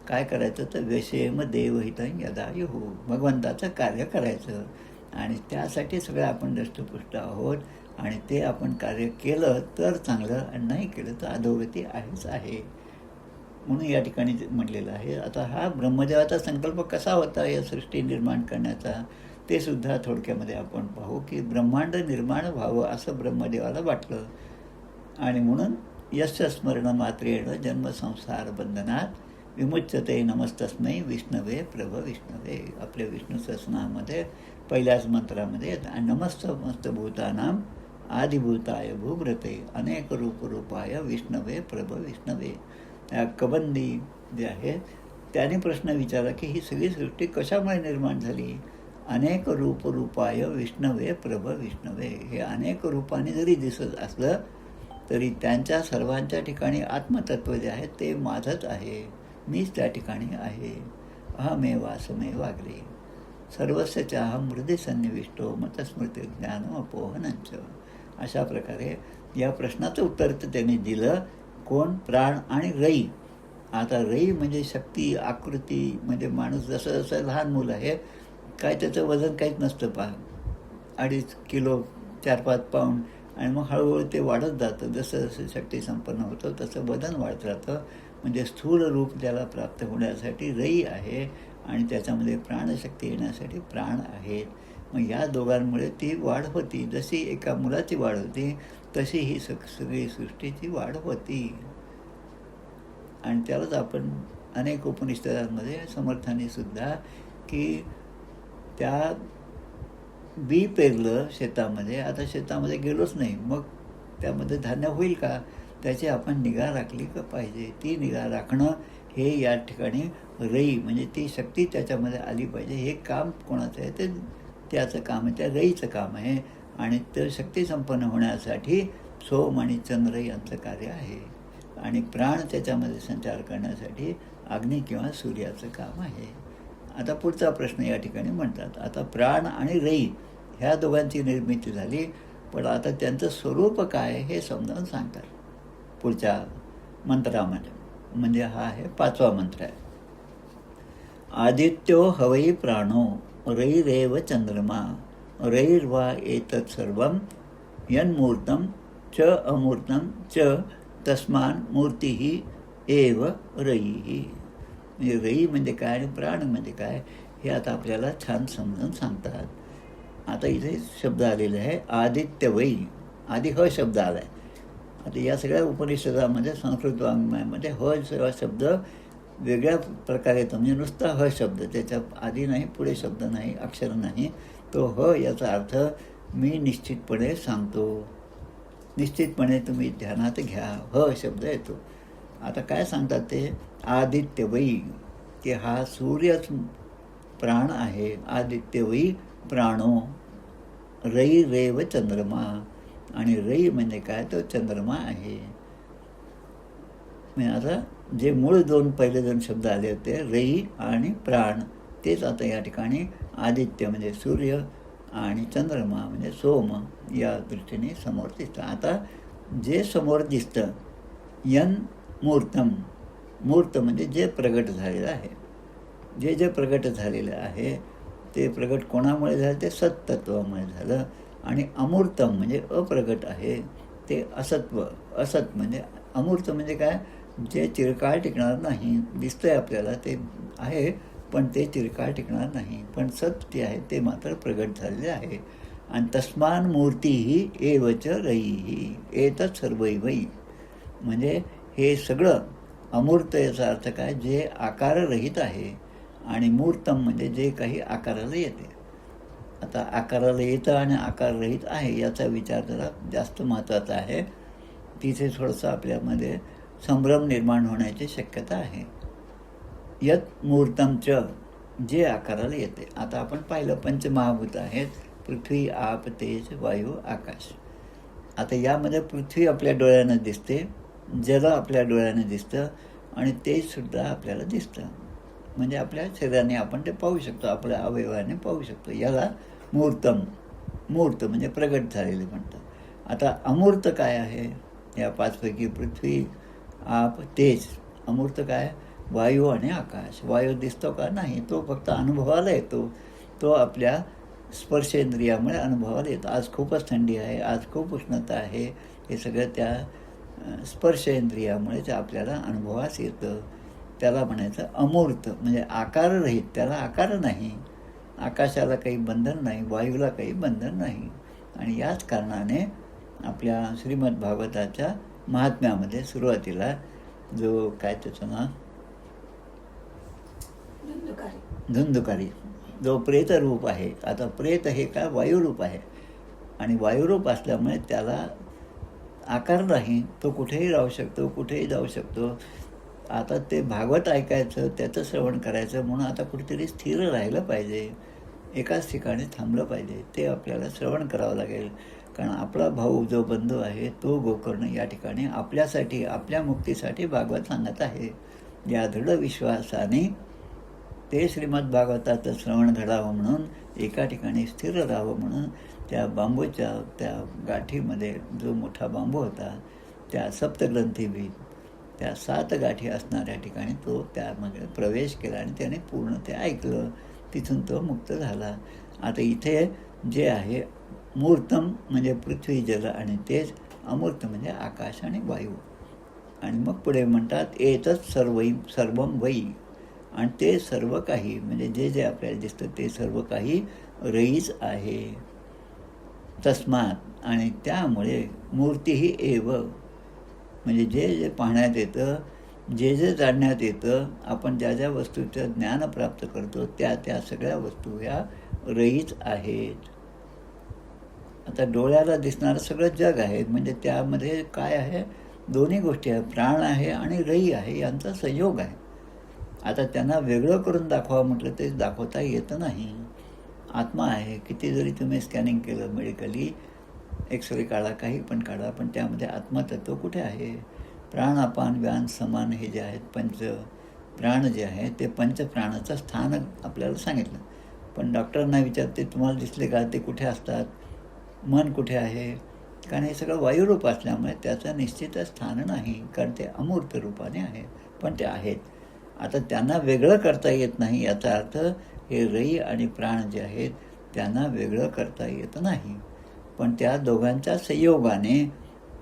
काय करायचं? तर वेशेम देवहितं यदायुः, भगवंताचं कार्य करायचं. आणि त्यासाठी सगळं आपण दष्टपुष्ट आहोत. आणि ते आपण कार्य केलं तर चांगलं, आणि नाही केलं तर अधोगती आहेच आहे. म्हणून या ठिकाणी म्हटलेलं आहे. आता हा ब्रह्मदेवाचा संकल्प कसा होता या सृष्टी निर्माण करण्याचा, ते सुद्धा थोडक्यामध्ये आपण पाहू की ब्रह्मांड निर्माण व्हावं असं ब्रह्मदेवाला वाटलं. आणि म्हणून यस्य स्मरण मात्रेण जन्मसंसार बंधनात विमुच्यते नमस्तस्मै विष्णवे प्रभ विष्णवे. आपल्या विष्णू सहस्रनामामध्ये पहिल्याच मंत्रामध्ये नमस्त भूतानां आदिभूताय भूभ्रते अनेक रूपाय विष्णवे प्रभ विष्णवे. त्या कबंदी जे आहे त्याने प्रश्न विचारला की ही सगळी सृष्टी कशामुळे निर्माण झाली? अनेक रूपाय विष्णवे प्रभ विष्णवे. हे अनेक रूपाने जरी दिसत असलं तरी त्यांच्या सर्वांच्या ठिकाणी आत्मतत्व जे आहे ते माझंच आहे, मीच त्या ठिकाणी आहे. अहमेव वासमेव अग्रे सर्वस्य चाहं हृदय सन्निविष्टो मतस्मृती ज्ञानम अपोहनंच. अशा प्रकारे या प्रश्नाचं उत्तर तर त्यांनी दिलं. कोण? प्राण आणि रई. आता रई म्हणजे शक्ती, आकृती, म्हणजे माणूस जसं जसं लहान मुलं आहे काय त्याचं वजन काहीच नसतं पहा, 2.5 किलो 4-5 पाऊंड, आणि मग हळूहळू ते वाढत जातं. जसं जसं शक्ती संपन्न होतं तसं वजन वाढत राहतं. म्हणजे स्थूल रूप त्याला प्राप्त होण्यासाठी रई आहे आणि त्याच्यामध्ये प्राणशक्ती येण्यासाठी प्राण आहेत. मग या दोघांमुळे ती वाढ होती. जशी एका मुलाची वाढ होती तशी ही सगळी सृष्टीची वाढ होती. आणि त्यालाच आपण अनेक उपनिषदांमध्ये समर्थाने सुद्धा की त्या बी पेरलं शेतामध्ये, आता शेतामध्ये गेलोच नाही, मग त्यामध्ये धान्य होईल का? त्याची आपण निगा राखली का पाहिजे. ती निगा राखणं हे या ठिकाणी रई म्हणजे ती शक्ती त्याच्यामध्ये आली पाहिजे. हे काम कोणाचं आहे? ते त्याचं काम आहे, त्या रईचं काम आहे. आणि तर शक्ती संपन्न होण्यासाठी सोम आणि चंद्र यांचं कार्य आहे. आणि प्राण त्याच्यामध्ये संचार करण्यासाठी अग्नी किंवा सूर्याचं काम आहे. आता पुढचा प्रश्न या ठिकाणी म्हणतात, आता प्राण आणि रई ह्या दोघांची निर्मिती झाली, पण आता त्यांचं स्वरूप काय हे समजावून सांगतात पुढच्या मंत्रामध्ये. म्हणजे हा आहे 5वा मंत्र आहे. आदित्यो हवै प्राणो रैरेव चंद्रमा रैर्वा एतत् सर्वं यन्मूर्तं च अमूर्तं च तस्मान् मूर्तिः एव रई. म्हणजे रई म्हणजे काय आणि प्राण म्हणजे काय हे आता आपल्याला छान समजून सांगतात. आता इथे शब्द आलेले आहे आदित्यवै. आधी ह शब्द आला आहे. आता या सगळ्या उपनिषदामध्ये संस्कृत वाङ्मयामध्ये ह शब्द वेगळ्या प्रकारे येतो. म्हणजे नुसता ह शब्द, त्याच्या आधी नाही, पुढे शब्द नाही, अक्षर नाही. तो ह याचा अर्थ मी निश्चितपणे सांगतो, निश्चितपणे तुम्ही ध्यानात घ्या, ह शब्द येतो. आता काय सांगतात ते? आदित्यवै, की हा सूर्यच प्राण आहे. आदित्यवै प्राणो रैरेव चंद्रमा. आणि रई म्हणजे काय? तो चंद्रमा आहे. म्हणजे आता जे मूळ पहिले दोन शब्द आले होते रई आणि प्राण, तेच आता या ठिकाणी आदित्य म्हणजे सूर्य आणि चंद्रमा म्हणजे सोम या दृष्टीने समोर दिसतं. आता जे समोर दिसतं यन मूर्तम, मूर्त म्हणजे जे प्रगट झालेलं आहे. जे जे प्रगट झालेलं आहे ते प्रगट कोणामुळे झालं? ते सत्तत्वामुळे झालं. आणि अमूर्तम म्हणजे अप्रगट आहे ते असत्व. असत म्हणजे अमूर्त म्हणजे काय? जे चिरकाळ टिकणार नाही. दिसतंय आपल्याला ते आहे, पण ते चिरकाळ टिकणार नाही. पण सत्य आहे ते मात्र प्रगट झालेले आहे. आणि तस्मान मूर्तीही एवच रईही एतत् सर्वैवै. म्हणजे हे सगळं अमूर्त याचा अर्थ काय? जे आकाररहित आहे. आणि मूर्तम म्हणजे जे काही आकाराला येते. आता आकाराला येतं आणि आकाररहित आहे याचा विचार जरा जास्त महत्त्वाचा आहे. तिथे थोडंसं आपल्यामध्ये संभ्रम निर्माण होण्याची शक्यता आहे. यत मूर्तमच, जे आकाराला येते. आता आपण पाहिलं पंचमहाभूत आहेत, पृथ्वी, आप, तेज, वायू, आकाश. आता यामध्ये पृथ्वी आपल्या डोळ्यानं दिसते, जल आपल्या डोळ्यानं दिसतं आणि तेजसुद्धा आपल्याला दिसतं. म्हणजे आपल्या शरीराने आपण ते पाहू शकतो, आपल्या अवयवाने पाहू शकतो. याला मूर्तम, मूर्त म्हणजे प्रगट झालेले म्हणतात. आता अमूर्त काय आहे? या पाचपैकी पृथ्वी, आप, तेज. अमूर्त काय? वायू आणि आकाश. वायू दिसतो का? नाही, तो फक्त अनुभवाला येतो. तो आपल्या स्पर्शेंद्रियामुळे अनुभवाला येतो. आज खूपच थंडी आहे, आज खूप उष्णता आहे, हे सगळं त्या स्पर्शेंद्रियामुळे ते आपल्याला अनुभवास येतं. त्याला म्हणायचं अमूर्त म्हणजे आकाररहित. त्याला आकार नाही. आकाशाला काही बंधन नाही, वायूला काही बंधन नाही. आणि याच कारणाने आपल्या श्रीमद भागवताच्या महात्म्यामध्ये सुरुवातीला जो काय त्याचं नाव धुंदुकारी, जो प्रेतरूप आहे. आता प्रेत हे काय? वायुरूप आहे. आणि वायुरूप असल्यामुळे त्याला आकार नाही, तो कुठेही राहू शकतो, कुठेही जाऊ शकतो. आता ते भागवत ऐकायचं, त्याचं श्रवण करायचं म्हणून आता कुठेतरी स्थिर राहिलं पाहिजे, एकाच ठिकाणी थांबलं पाहिजे. ते आपल्याला श्रवण करावं लागेल. कारण आपला भाऊ जो बंधू आहे तो गोकर्ण या ठिकाणी आपल्यासाठी, आपल्या मुक्तीसाठी भागवत सांगत आहे. या दृढ विश्वासाने ते श्रीमद भागवताचं श्रवण घडावं म्हणून, एका ठिकाणी स्थिर राहावं म्हणून त्या बांबूच्या त्या गाठीमध्ये जो मोठा बांबू होता, त्या सप्तग्रंथी त्या 7 गाठी असणाऱ्या ठिकाणी तो त्यामध्ये प्रवेश केला आणि त्याने पूर्ण ते ऐकलं. तिथून तो मुक्त झाला. आता इथे जे आहे मूर्तम म्हणजे पृथ्वी जल आणि तेज, अमूर्त म्हणजे आकाश आणि वायू. आणि मग पुढे म्हणतात एतत् सर्वम वै, आणि ते सर्व काही म्हणजे जे जे आपल्याला दिसतं ते सर्व काही रईच आहे. तस्मात, आणि त्यामुळे मूर्तीही एव, म्हणजे जे जे पाहण्यात येतं, जे जे जाणण्यात येतं, आपण ज्या ज्या वस्तूचं ज्ञान प्राप्त करतो त्या त्या सगळ्या वस्तू ह्या रईच आहेत. आता डोळ्याला दिसणारं सगळं जग आहे, म्हणजे त्यामध्ये काय आहे, दोन्ही गोष्टी आहेत, प्राण आहे आणि रई आहे, यांचा संयोग आहे. आता त्यांना वेगळं करून दाखवा म्हटलं ते दाखवता येतं नाही. आत्मा आहे, किती जरी तुम्ही स्कॅनिंग केलं मेडिकली, एक्सरे काढा, काही पण काढा, पण त्यामध्ये आत्मतत्व कुठे आहे? प्राण अपान व्यान समान हे जे आहेत पंच प्राण जे आहे ते पंचप्राणाचं स्थान आपल्याला सांगितलं. पण डॉक्टरांना विचारते तुम्हाला दिसले का ते कुठे असतात, मन कुठे आहे? कारण हे सगळं वायुरूप असल्यामुळे त्याचं निश्चित स्थान नाही, कारण ते अमूर्त रूपाने आहे, पण ते आहेत. आता त्यांना वेगळं करता येत नाही, याचा अर्थ हे रई आणि प्राण जे आहेत त्यांना वेगळं करता येत नाही. पण त्या दोघांच्या संयोगाने,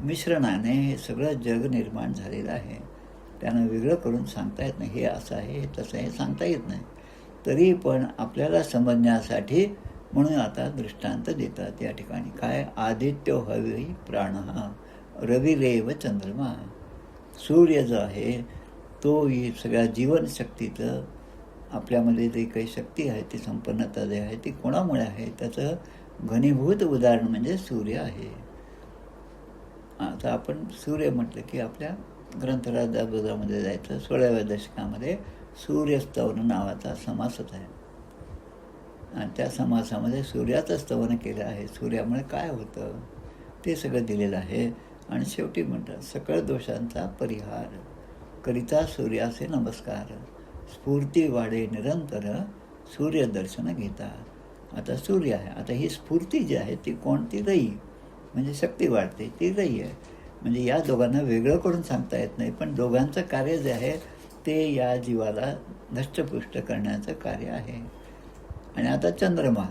मिश्रणाने हे सगळं जग निर्माण झालेलं आहे. त्यांना वेगळं करून सांगता येत नाही, हे असं आहे हे तसं आहे सांगता येत नाही. तरी पण आपल्याला समजण्यासाठी म्हणून आता दृष्टांत देतात या ठिकाणी. काय? आदित्यो हवी प्राण, रविरेव चंद्रमा. सूर्य जो आहे तो ही सगळ्या जीवनशक्तीचं, आपल्यामध्ये जे काही शक्ती आहे ती संपन्नता जी आहे ती कोणामुळे आहे, त्याचं घनीभूत उदाहरण म्हणजे सूर्य आहे. आता आपण सूर्य म्हटलं की आपल्या ग्रंथराजामध्ये जायचं. 16व्या दशकामध्ये सूर्यस्तवन नावाचा समासच आहे, आणि त्या समासामध्ये सूर्याचं स्तवन केलं आहे. सूर्यामुळे काय होतं ते सगळं दिलेलं आहे. आणि शेवटी म्हणतात सकळ दोषांचा परिहार करिता सूर्याचे नमस्कार, स्फूर्ती वाढे निरंतर सूर्यदर्शन घेता. आता सूर्य आहे, आता ही स्फूर्ती जी आहे ती कोणती? रई, म्हणजे शक्ती वाढते ती रई आहे. म्हणजे या दोघांना वेगळं करून सांगता येत नाही, पण दोघांचं कार्य जे आहे ते या जीवाला धष्टपुष्ट करण्याचं कार्य आहे. आणि आता चंद्रमा,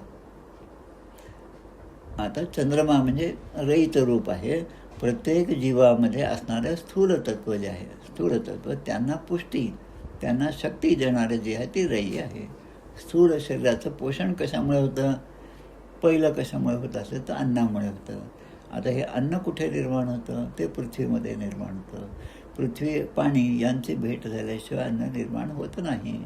आता चंद्रमा म्हणजे रईचं रूप आहे. प्रत्येक जीवामध्ये असणारं स्थूल तत्व जे आहे, स्थूल तत्व त्यांना पुष्टी, त्यांना शक्ती देणारे जे आहे ती रई आहे. स्थूल शरीराचं पोषण कशामुळे होतं? पहिलं कशामुळे होत असेल तर अन्नामुळे होतं. आता हे अन्न कुठे निर्माण होतं? ते पृथ्वीमध्ये निर्माण होतं. पृथ्वी पाणी यांची भेट झाल्याशिवाय अन्न निर्माण होत नाही.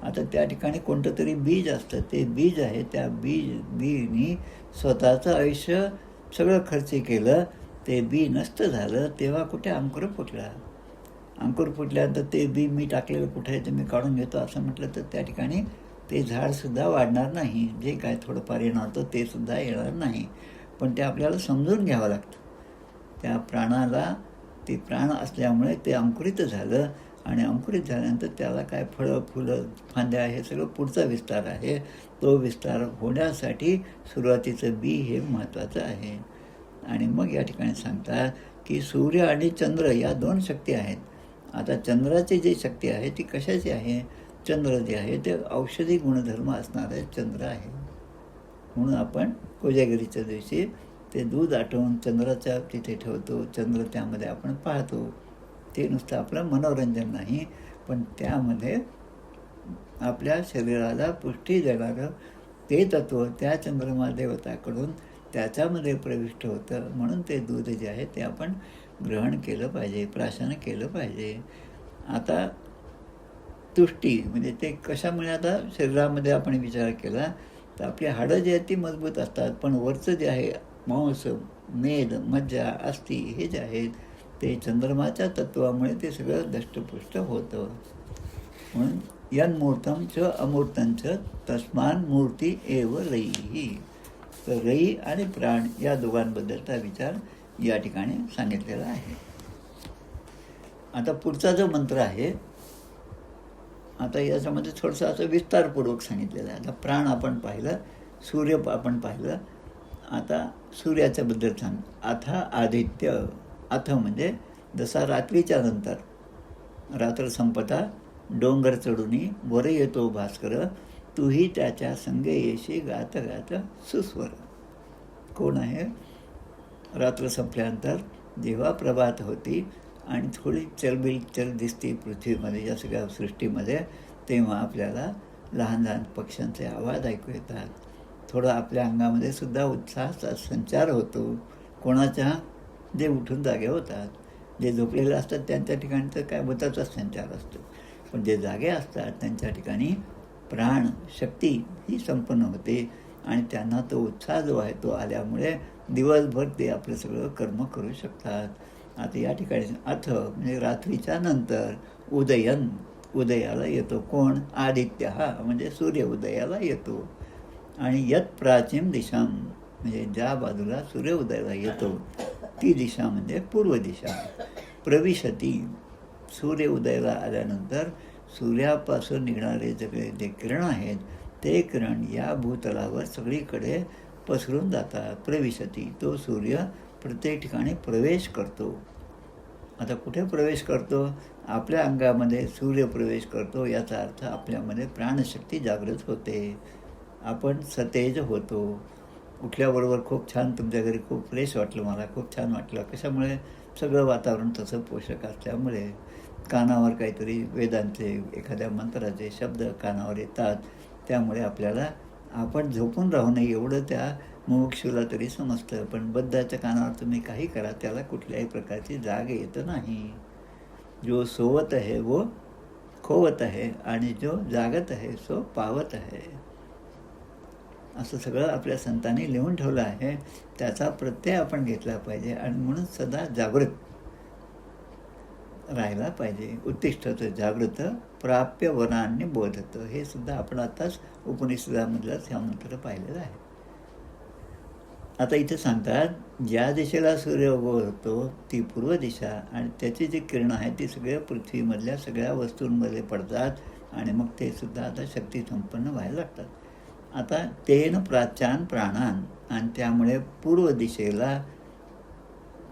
आता त्या ठिकाणी कोणतं तरी बीज असतं, ते बीज आहे, त्या बीनी स्वतःचं आयुष्य सगळं खर्ची केलं, ते बी नष्ट झालं, तेव्हा कुठे अंकुर फुटला. अंकुर फुटल्यानंतर ते बी मी टाकलेलं कुठे आहे ते मी काढून घेतो असं म्हटलं तर त्या ठिकाणी ते झाडसुद्धा वाढणार नाही. जे काय थोडंफार येणार होतं ते सुद्धा येणार नाही. पण ते आपल्याला समजून घ्यावं लागतं. त्या प्राणाला, ते प्राण असल्यामुळे ते अंकुरित झालं, आणि अंकुरित झाल्यानंतर त्याला काय फळं फुलं फांद्या हे सगळं पुढचा विस्तार आहे. तो विस्तार होण्यासाठी सुरुवातीचं बी हे महत्त्वाचं आहे. आणि मग या ठिकाणी सांगतात की सूर्य आणि चंद्र या दोन शक्ती आहेत. आता चंद्राची जी शक्ती आहे ती कशाची आहे? चंद्र जे आहे ते औषधी गुणधर्म असणारे चंद्र आहे. म्हणून आपण कोजागिरीच्या दिवशी ते दूध आटवून चंद्राच्या तिथे ठेवतो, चंद्र त्यामध्ये आपण पाहतो. ते नुसतं आपलं मनोरंजन नाही, पण त्यामध्ये आपल्या शरीराला पुष्टी देणारं ते तत्त्व त्या चंद्रमा देवताकडून त्याच्यामध्ये प्रविष्ट होतं. म्हणून ते दूध जे आहे ते आपण ग्रहण केलं पाहिजे, प्राशन केलं पाहिजे. आता तुष्टी म्हणजे ते कशामुळे? आता शरीरामध्ये आपण विचार केला तर आपली हाडं जी आहेत ती मजबूत असतात, पण वरचं जे आहे मांस, मेद, मज्जा, अस्थी हे जे आहेत ते चंद्रमाच्या तत्वामुळे ते सगळं दष्टपुष्ट होतं. म्हणून यन्मूर्तं च अमूर्तं च तस्मान मूर्ती एव रई. तर रई आणि प्राण या दोघांबद्दलचा विचार या ठिकाणी सांगितलेला आहे. आता पुढचा जो मंत्र आहे, आता याच्यामध्ये थोडंसं असं विस्तारपूर्वक सांगितलेलं आहे. आता प्राण आपण पाहिलं, सूर्य आपण पाहिलं, आता सूर्याच्याबद्दल सांग. अथ आदित्य, अथ म्हणजे जसा रात्रीच्या नंतर रात्र संपता डोंगर चढून वर येतो भास्कर, तूही त्याच्या संगे येशी गात गात सुस्वर. कोण आहे? रात्र संपल्यानंतर जेव्हा प्रभात होती आणि थोडी चलबिलचल दिसती पृथ्वीमध्ये, या सगळ्या सृष्टीमध्ये, तेव्हा आपल्याला लहान लहान पक्ष्यांचे आवाज ऐकू येतात. थोडं आपल्या अंगामध्ये सुद्धा उत्साहाचा संचार होतो. कोणाच्या? जे उठून जागे होतात. जे झोपलेले असतात त्यांच्या ठिकाणी तर काय भूताचा संचार असतो, पण जे जागे असतात त्यांच्या ठिकाणी प्राण शक्ती ही संपन्न होते आणि त्यांना तो उत्साह जो आहे तो आल्यामुळे दिवसभर ते आपलं सगळं कर्म करू शकतात. आता या ठिकाणी म्हणजे रात्रीच्या नंतर उदयन, उदयाला येतो. कोण? आदित्य हा म्हणजे सूर्य उदयाला येतो. आणि यत प्राचीन दिशा म्हणजे ज्या बाजूला सूर्य उदयाला येतो ती दिशा म्हणजे पूर्व दिशा. प्रविशती, सूर्य उदयाला आल्यानंतर सूर्यापासून निघणारे सगळे जे किरण आहेत ते किरण या भूतलावर सगळीकडे पसरून जातात. प्रविशती, तो सूर्य प्रत्येक ठिकाणी प्रवेश करतो. आता कुठे प्रवेश करतो? आपल्या अंगामध्ये सूर्य प्रवेश करतो. याचा अर्थ आपल्यामध्ये प्राणशक्ती जागृत होते, आपण सतेज होतो. उठल्याबरोबर खूप छान, तुमच्या घरी खूप फ्रेश वाटलं, मला खूप छान वाटलं. कशामुळे? सगळं वातावरण तसं पोषक असल्यामुळे. कानावर काहीतरी वेदांचे एखाद्या मंत्राचे शब्द कानावर येतात, त्यामुळे आपल्याला आपण झोपून राहू नये एवढं त्या मुमुक्षूला तरी समजतं. पण बद्धाच्या कानावर तुम्ही काही करा, त्याला कुठल्याही प्रकारची जाग येत नाही. जो सोवत है वो खोवत है आणि जो जागत आहे सो पावत आहे, असं सगळं आपल्या संतांनी लिहून ठेवलं आहे. त्याचा प्रत्यय आपण घेतला पाहिजे आणि म्हणून सदा जागृत राहायला पाहिजे. उत्तिष्ठत जागृत प्राप्य वनांनी बोधत, हे सुद्धा आपण आताच उपनिषदामधलाच ह्या मंत्र पाहिलेलं आहे. आता इथे सांगतात ज्या दिशेला सूर्य उगवतो ती पूर्व दिशा आणि त्याची जी किरणं आहेत ती सगळ्या पृथ्वीमधल्या सगळ्या वस्तूंमध्ये पडतात आणि मग ते सुद्धा आता शक्ती संपन्न व्हायला लागतात. आता तेन प्राच्यान प्राणान, आणि त्यामुळे पूर्व दिशेला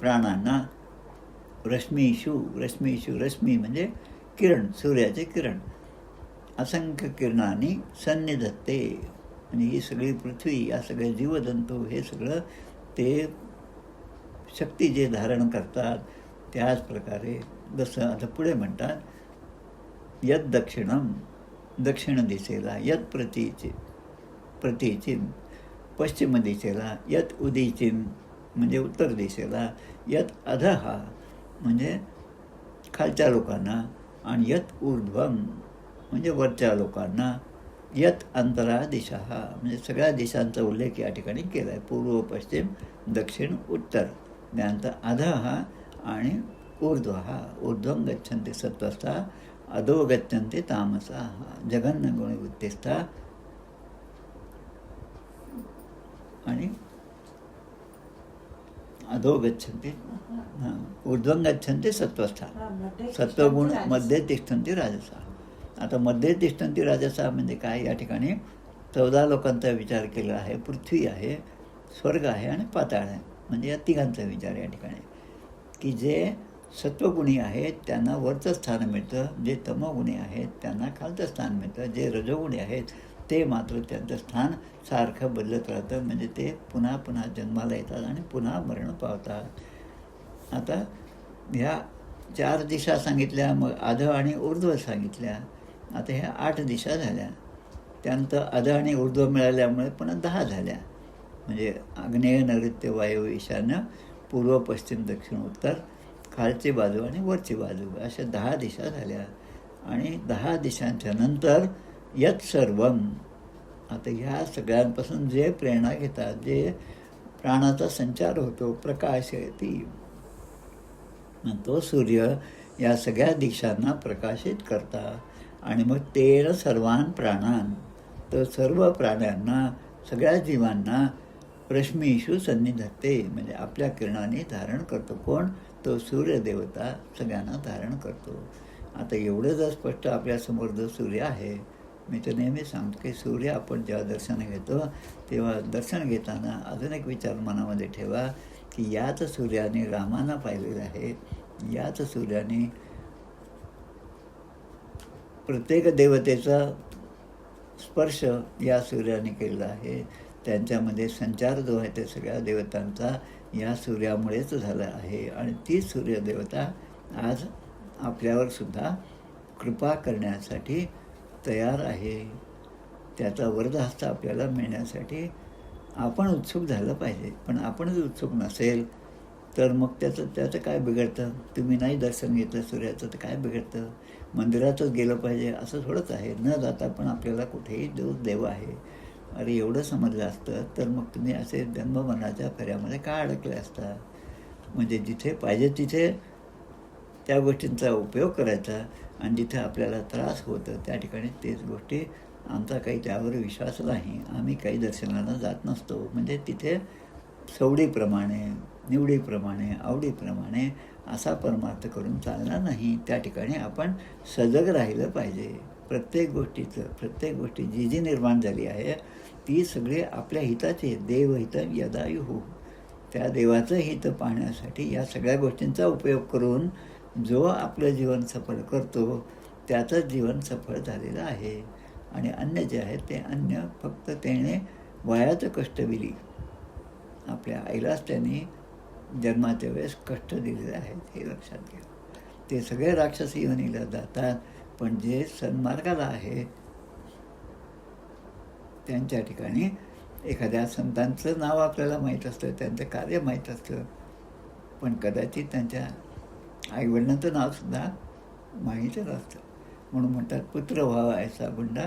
प्राणांना रश्मीषु, रश्मी म्हणजे किरण, सूर्याचे किरण, असंख्य किरणांनी सन्निधत्ते, आणि ही सगळी पृथ्वी, या सगळे जीवजंतू, हे सगळं ते शक्ती जे धारण करतात. त्याच प्रकारे जसं आता पुढे म्हणतात यद दक्षिणम, दक्षिण दिशेला, यत प्रतीचिम, पश्चिम दिशेला, यत उदीचिम म्हणजे उत्तर दिशेला, यत अधहा म्हणजे खालच्या लोकांना, आणि यत ऊर्ध्वम म्हणजे वरच्या लोकांना, यत अंतरा दिशा म्हणजे सगळ्या दिशांचा उल्लेख या ठिकाणी केला आहे. पूर्व, पश्चिम, दक्षिण, उत्तर. त्यानंतर अधः आणि ऊर्ध्वः. ऊर्ध्वं गच्छन्ति सत्त्वस्था, अधो गच्छन्ति तामसाः, जघन्य गुणवृत्तिस्था आणि अधो गच्छन्ति, ऊर्ध्वं गच्छन्ति सत्त्वस्था, सत्वगुण मध्ये तिष्ठन्ति राजसा. आता मध्ये तिष्ठन्ति राजसा म्हणजे काय? या ठिकाणी 14 लोकांचा विचार केला आहे. पृथ्वी आहे, स्वर्ग आहे आणि पाताळ आहे, म्हणजे या तिघांचा विचार या ठिकाणी. की जे सत्वगुणी आहेत त्यांना वरचं स्थान मिळतं, जे तमोगुणी आहेत त्यांना खालचं स्थान मिळतं, जे रजोगुणी आहेत ते मात्र त्यांचं स्थान सारखं बदलत राहतं, म्हणजे ते पुन्हा पुन्हा जन्माला येतात आणि पुन्हा मरण पावतात. आता ह्या 4 दिशा सांगितल्या, मग अध आणि ऊर्ध्व सांगितल्या. आता ह्या 8 दिशा झाल्या. त्यानंतर अध आणि ऊर्ध्व मिळाल्यामुळे पुन्हा 10 झाल्या, म्हणजे आग्नेय, नैऋत्य, वायू, ईशान्य, पूर्व, पश्चिम, दक्षिण, उत्तर, खालची बाजू आणि वरची बाजू, अशा 10 दिशा झाल्या. आणि 10 दिशांच्या नंतर यत सर्वम. आता ह्या सगळ्यांपासून जे प्रेरणा घेतात, जे प्राणाचा संचार होतो, प्रकाश येते, तो सूर्य या सगळ्या दिशांना प्रकाशित करतात. आणि मग तेन सर्वान प्राणान, तर सर्व प्राण्यांना, सगळ्या जीवांना रश्मीषु सन्निधत्ते म्हणजे आपल्या किरणाने धारण करतो. कोण? तो सूर्यदेवता सगळ्यांना धारण करतो. आता एवढं जर स्पष्ट आपल्यासमोर जो सूर्य आहे, मी तर नेहमी सांगतो की सूर्य आपण जेव्हा दर्शन घेतो तेव्हा दर्शन घेताना अजून एक विचार मनामध्ये ठेवा की याच सूर्याने रामांना पाहिलेलं आहे, याच सूर्याने प्रत्येक देवतेचा स्पर्श या सूर्याने केलेला आहे. त्यांच्यामध्ये संचार जो आहे ते सगळ्या देवतांचा या सूर्यामुळेच झाला आहे. आणि ती सूर्यदेवता आज आपल्यावर सुद्धा कृपा करण्यासाठी तयार आहे. त्याचा वरदहस्त आपल्याला मिळण्यासाठी आपण उत्सुक झालं पाहिजे. पण आपणच उत्सुक नसेल तर मग त्याचं काय बिघडतं? तुम्ही नाही दर्शन घेतलं सूर्याचं तर काय बिघडतं? मंदिरातच गेलं पाहिजे असं थोडंच आहे. न जाता पण आपल्याला कुठेही देव आहे अरे एवढं समजलं असतं तर मग तुम्ही असे जन्ममरणाच्या फेऱ्यामध्ये का अडकले असता? म्हणजे जिथे पाहिजे तिथे त्या गोष्टींचा उपयोग करायचा आणि जिथे आपल्याला त्रास होतं त्या ठिकाणी तेच गोष्टी आमचा काही त्यावर विश्वास नाही. आम्ही काही दर्शनाला जात नसतो. म्हणजे तिथे सवडीप्रमाणे, निवडीप्रमाणे, आवडीप्रमाणे असा परमार्थ करून चालणार नाही. त्या ठिकाणी आपण सजग राहिलं पाहिजे. प्रत्येक गोष्टी जी जी निर्माण झाली आहे ती सगळी आपल्या हिताची. देवहितं यदायुः. त्या देवाचं हित पाहण्यासाठी या सगळ्या गोष्टींचा उपयोग करून जो आपलं जीवन सफल करतो त्याचंच जीवन सफळ झालेलं आहे. आणि अन्य जे आहे ते अन्य फक्त त्याने वयाचं कष्ट दिली. आपल्या आईलाच त्यांनी जन्माच्या वेळेस कष्ट दिलेले आहेत हे लक्षात घ्या. ते सगळे राक्षसी योनीला जातात. पण जे सन्मार्गाला आहे त्यांच्या ठिकाणी एखाद्या संतांचं नाव आपल्याला माहीत असतं, त्यांचं कार्य माहीत असतं, पण कदाचित त्यांच्या आईवडिलांचं नावसुद्धा माहीतच असतं. म्हणून म्हणतात पुत्र व्हावा ऐसा गुंडा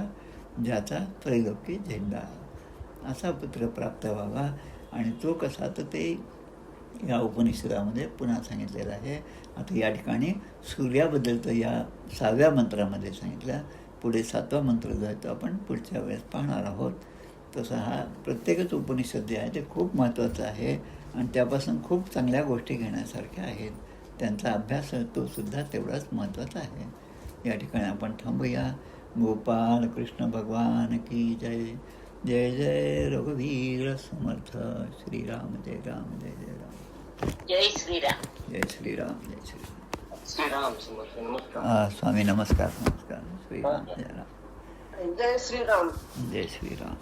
ज्याचा त्रैलोकी झेंडा. असा पुत्र प्राप्त व्हावा. आणि तो कसा तर ते या उपनिषदामध्ये पुन्हा सांगितलेलं आहे. आता या ठिकाणी सूर्याबद्दलचं या 6व्या मंत्रामध्ये सांगितलं. पुढे 7वा मंत्र जो आहे तो आपण पुढच्या वेळेस पाहणार आहोत. तसा हा प्रत्येकच उपनिषद जे आहे ते खूप महत्त्वाचं आहे आणि त्यापासून खूप चांगल्या गोष्टी घेण्यासारख्या आहेत. त्यांचा अभ्यास तो सुद्धा तेवढाच महत्त्वाचा आहे. या ठिकाणी आपण थांबूया. गोपाल कृष्ण भगवान की जय. जय जय रघुवीर समर्थ. श्रीराम जय राम जय जय राम. जय श्रीराम. जय श्रीराम जय श्रीराम. श्रीराम समर्थ. नमस्कार. स्वामी नमस्कार. नमस्कार. श्रीराम जय राम. जय श्रीराम. जय श्रीराम.